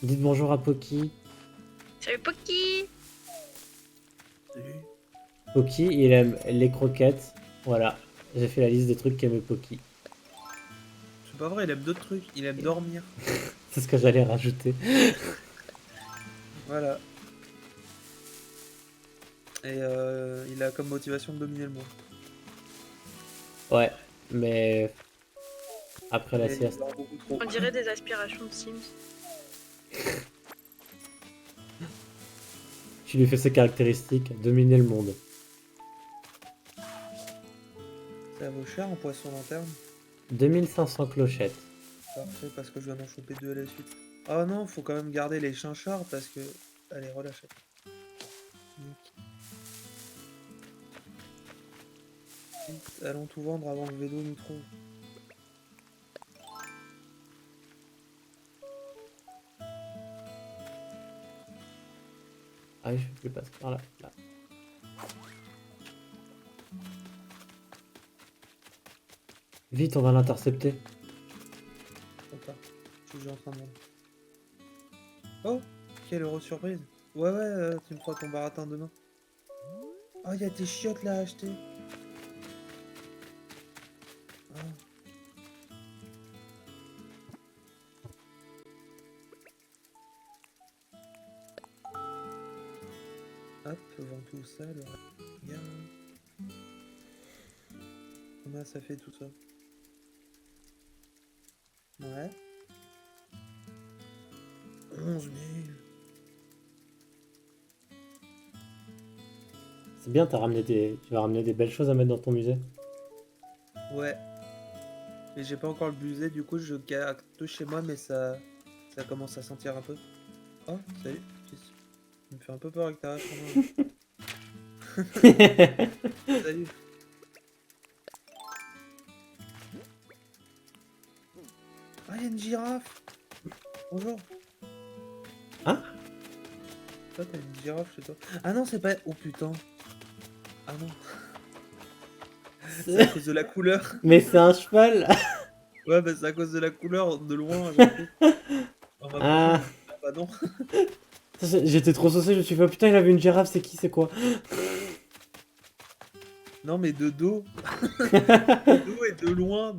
Dites bonjour à Poki. Salut Poki! Salut. Poki, il aime les croquettes. Voilà, j'ai fait la liste des trucs qu'aimait Poki. C'est pas vrai, il aime d'autres trucs. Il aime dormir. C'est ce que j'allais rajouter. Voilà. Et il a comme motivation de dominer le monde. Ouais, mais après la Et il sieste. dort beaucoup trop. On dirait des aspirations de Sims. Tu lui fais ses caractéristiques, dominer le monde. Ça vaut cher en poisson lanterne. 2500 clochettes. Parfait, parce que je viens d'en choper deux à la suite. Oh non, faut quand même garder les chinchards parce que... Allez, relâchez. Nick. Vite, allons tout vendre avant que le vélo nous trouve. Ah oui, je peux plus passer par là. Là. Vite, on va l'intercepter. Trop tard. Je suis déjà en train de vendre. Oh, quelle heureuse surprise. Ouais, ouais, tu me feras ton baratin demain. Oh, il y a tes chiottes là à acheter. Ah. Hop, vends tout ça, le regarde. Combien ça fait tout ça? Ouais. 11 000. C'est bien, tu vas ramener des belles choses à mettre dans ton musée. Ouais. Mais j'ai pas encore le musée, du coup je garde tout chez moi, mais ça commence à sentir un peu. Oh, salut. Tu me fais un peu peur avec ta hache en main. Salut. Ah, il y a une girafe. Bonjour. Hein? Toi, t'as une girafe chez toi. Ah non, c'est pas... Oh putain. Ah non. C'est à cause de la couleur. Mais c'est un cheval! Ouais, bah c'est à cause de la couleur, de loin, j'ai cru. On m'a Ah, confondu. Ah bah non. j'étais trop saucé, je me suis fait, oh, putain, il avait une girafe, c'est qui, c'est quoi? Non, mais de dos. De dos et de loin, au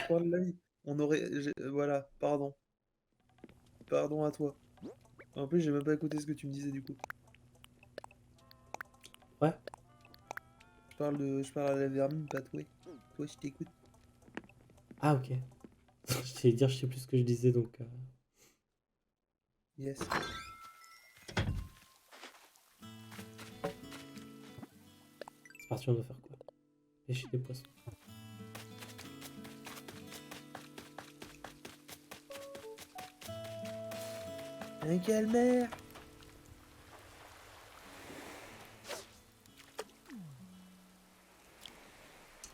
coin de l'œil. On aurait... Voilà, pardon. Pardon à toi. En plus, j'ai même pas écouté ce que tu me disais du coup. Ouais. Je parle à la vermine, pas toi. Toi, je t'écoute. Ah, ok. J'allais dire, je sais plus ce que je disais, donc... Yes. C'est parti, on doit faire quoi? Pêcher des poissons. Un calmar.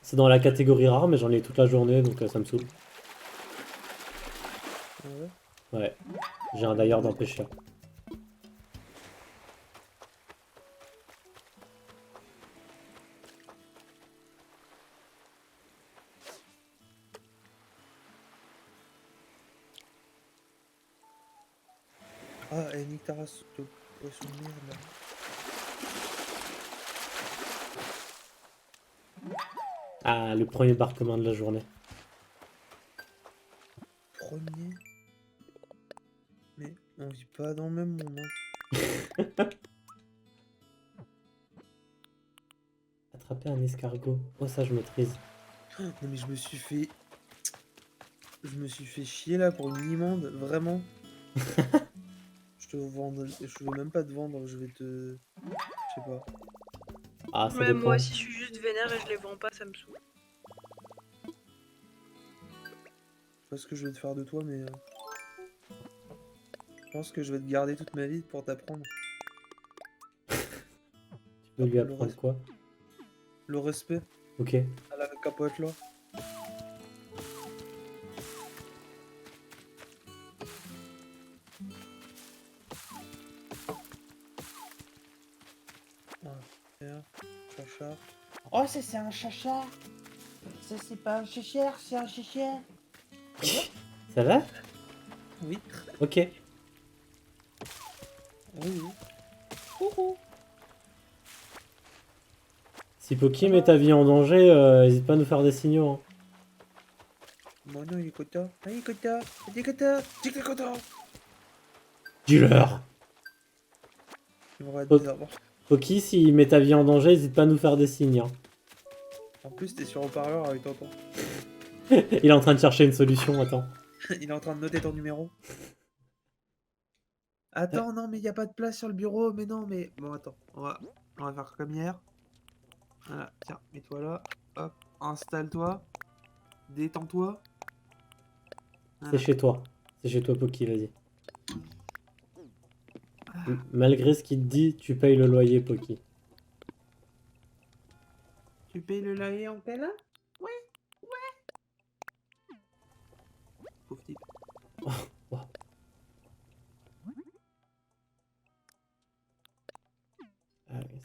C'est dans la catégorie rare, mais j'en ai toute la journée, donc ça me saoule. Ah ouais. Ouais. J'ai un d'ailleurs d'un pêcheur. Ah, et nique ta race de poisson de merde là. Ah, le premier bar commun de la journée. Premier. Mais on vit pas dans le même monde. Hein. Attraper un escargot. Oh, ça, je maîtrise. Non mais je me suis fait chier là pour une limande, vraiment. Je veux même pas te vendre, je vais te... Je sais pas. Ah, ça Ouais, dépend. moi, si je suis juste vénère et je les vends pas, ça me saoule. Je sais pas ce que je vais te faire de toi, mais... Je pense que je vais te garder toute ma vie pour t'apprendre. Tu peux lui Le apprendre reste. quoi? Le respect Ok. à la capote là. Voilà. Chacha. Oh, ça c'est un chacha. Ça c'est pas un chéchère, c'est un chéchère. Ça va? Oui. Ok. Oui, oui. Coucou. Si Poki met ta vie en danger, n'hésite pas à nous faire des signaux. Hein. Bon non, il est content. Ah, il est content. Il est content. Il est content. Dis-leur! Il va être Ok. bizarre. Poki, s'il met ta vie en danger, n'hésite pas à nous faire des signes. Hein. En plus, t'es sur haut-parleur avec tonton. Il est en train de chercher une solution, attends. Il est en train de noter ton numéro. Attends, non, mais il n'y a pas de place sur le bureau. Mais non, mais... Bon, attends. On va faire comme hier. Voilà, tiens, mets-toi là. Hop, installe-toi. Détends-toi. C'est Voilà. chez toi. C'est chez toi, Poki, vas-y. Malgré ce qu'il te dit, tu payes le loyer, Poki. Tu payes le loyer en là? Ouais, ouais. Pauvre type. Oh. Ah oui,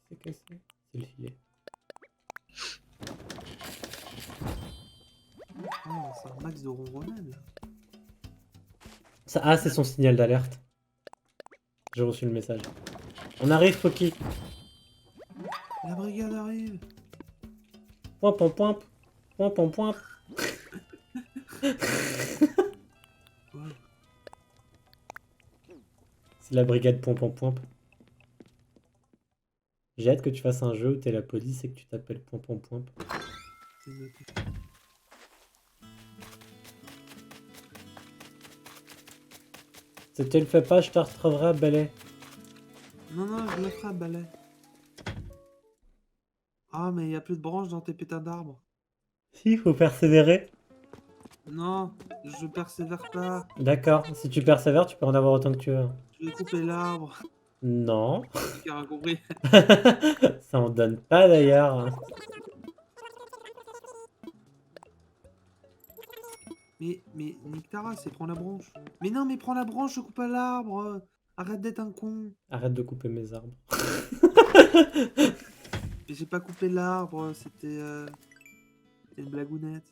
c'est que c'est le filet. Oh, c'est un max de ronronade. Ah, c'est son signal d'alerte. J'ai reçu le message. On arrive, Poki. La brigade arrive. Point, point, point. Point, point, point. Ouais. C'est la brigade point, point, point. J'ai hâte que tu fasses un jeu où t'es la police et que tu t'appelles point, point, point. C'est noté. Si tu le fais pas, je te retrouverai à balai. Non, non, je le ferai, balai. Ah, mais il y a plus de branches dans tes pétales d'arbres. Si, faut persévérer. Non, je persévère pas. D'accord, si tu persévères, tu peux en avoir autant que tu veux. Je vais couper l'arbre. Non. J'ai rien compris. Ça en donne pas d'ailleurs. Mais Nictara, c'est prends la branche. Mais non, mais prends la branche, je coupe pas l'arbre. Arrête d'être un con. Arrête de couper mes arbres. Mais j'ai pas coupé l'arbre, c'était une blagounette.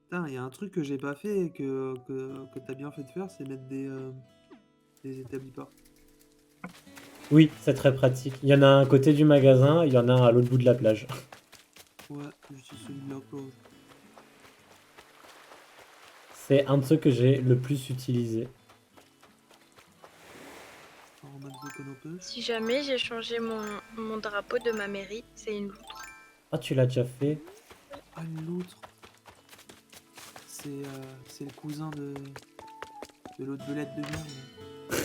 Putain, il y a un truc que j'ai pas fait et que t'as bien fait de faire, c'est mettre des établis pas. Oui, c'est très pratique. Il y en a un à côté du magasin, il y en a un à l'autre bout de la plage. Ouais, je suis celui de la plage. C'est un de ceux que j'ai le plus utilisé. En mode de conopeuse. Si jamais j'ai changé mon drapeau de ma mairie, c'est une loutre. Ah, tu l'as déjà fait? Ah, une loutre. C'est le cousin de l'autre belette de merde.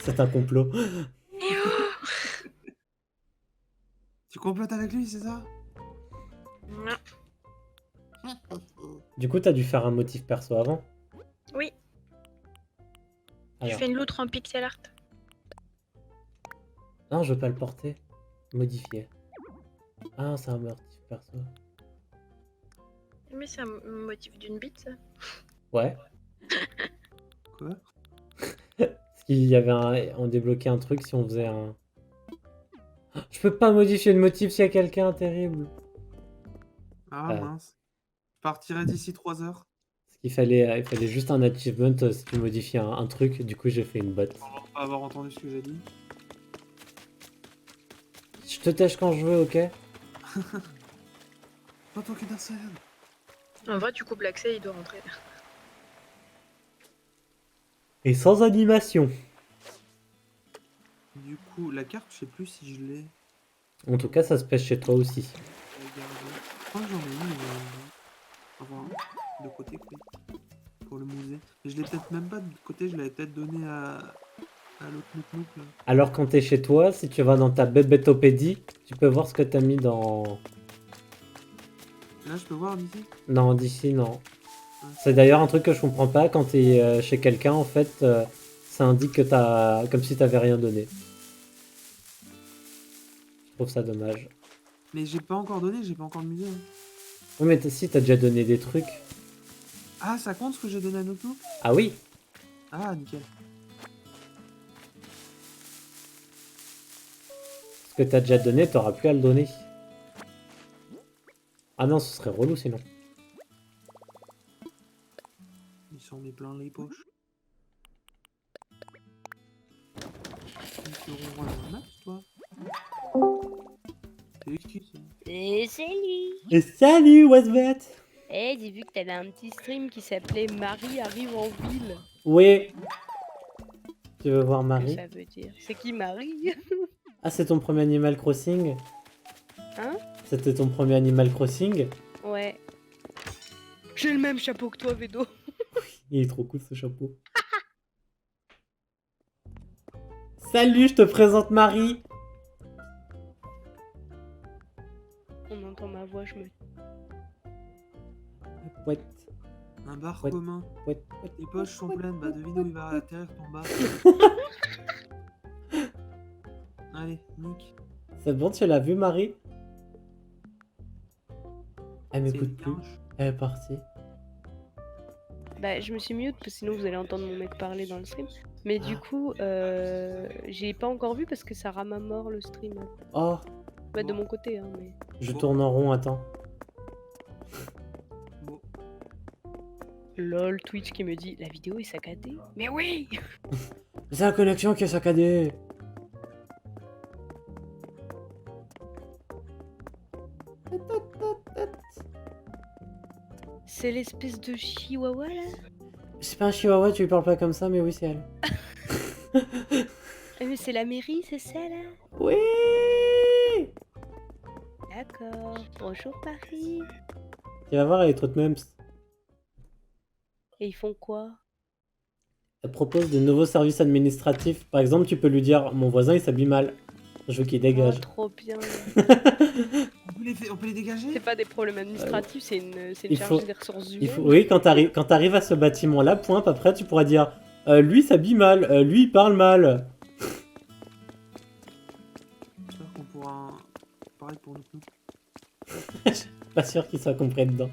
C'est un complot. Tu complotes avec lui, c'est ça? Non. Du coup, t'as dû faire un motif perso avant. Oui, je Alors, fais une loutre en pixel art. non, je veux pas le porter. Modifier. Ah, c'est un motif perso. Mais c'est un motif d'une bite, ça. Ouais. Quoi? Parce qu'il y avait on débloquait un truc si on faisait un... Je peux pas modifier le motif s'il y a quelqu'un, terrible. Ah Euh, mince. Je partirai d'ici 3 heures. Parce il fallait juste un achievement si tu modifies un truc. Du coup, j'ai fait une botte. On va pas avoir entendu ce que j'ai dit. Je te tâche quand je veux, ok? Pas toi qui Darcel. En vrai, tu coupes l'accès, il doit rentrer. Et sans animation. Du coup, la carte, je sais plus si je l'ai. En tout cas, ça se pêche chez toi aussi. Regardez. Je crois que j'en ai une. Enfin, de côté, oui. Pour le musée. Mais je l'ai peut-être même pas de côté, je l'avais peut-être donné à l'autre Nook là. Alors quand t'es chez toi, si tu vas dans ta bébétopédie, tu peux voir ce que t'as mis dans... Là, je peux voir d'ici? Non, d'ici, non. C'est d'ailleurs un truc que je comprends pas. Quand t'es chez quelqu'un, en fait, ça indique que t'as... Comme si t'avais rien donné. Je trouve ça dommage. Mais j'ai pas encore donné, j'ai pas encore le musée. Hein. Oui, mais si, t'as déjà donné des trucs. Ah, ça compte ce que j'ai donné à Nook? Ah oui? Ah, nickel. Ce que t'as déjà donné, t'auras plus à le donner. Ah non, ce serait relou sinon. Ils s'en met plein les poches. Tu ronronnes un max, toi? C'est qui ça? Salut! Et salut, Westbet! Eh, j'ai vu que t'avais un petit stream qui s'appelait Marie arrive en ville. Oui. Tu veux voir Que Marie? ça veut dire? C'est qui Marie? Ah, c'est ton premier Animal Crossing? Hein? C'était ton premier Animal Crossing? Ouais. J'ai le même chapeau que toi, Vedo. Il est trop cool ce chapeau. Salut, je te présente Marie. On entend ma voix, je me... Ouais, Un bar Ouais. commun. ouais, ouais. Les poches sont pleines, bah devine où il va atterrir ton bar. Allez, nique. C'est bon, tu l'as vu, Marie? Elle C'est m'écoute une plus. planche. Elle est partie. Bah, je me suis mute, parce que sinon vous allez entendre mon mec parler dans le stream. Mais du Ah. coup, j'ai pas encore vu parce que ça rame à mort le stream. Oh, Bah, de mon côté, hein, mais... je Bon. tourne en rond, attends. Bon. Lol, Twitch qui me dit, la vidéo est saccadée. Mais oui! C'est la connexion qui est saccadée. C'est l'espèce de chihuahua, là? C'est pas un chihuahua, tu lui parles pas comme ça, mais oui, c'est elle. Ah, mais c'est la mairie, c'est ça, là? Oui. D'accord. Bonjour, Paris. Tu vas voir, elle est trop de mums. Et ils font quoi? Elle propose de nouveaux services administratifs. Par exemple, tu peux lui dire mon voisin il s'habille mal. Je veux qu'il Oh, dégage. trop bien. On peut les dégager? C'est pas des problèmes administratifs, c'est une il charge faut- des ressources Il humaines. faut... Oui, quand t'arrives à ce bâtiment-là, pointe, après tu pourras dire lui il s'habille mal, lui il parle mal. J'espère qu'on pourra. Pareil pour nous. Pas sûr qu'il soit compris dedans.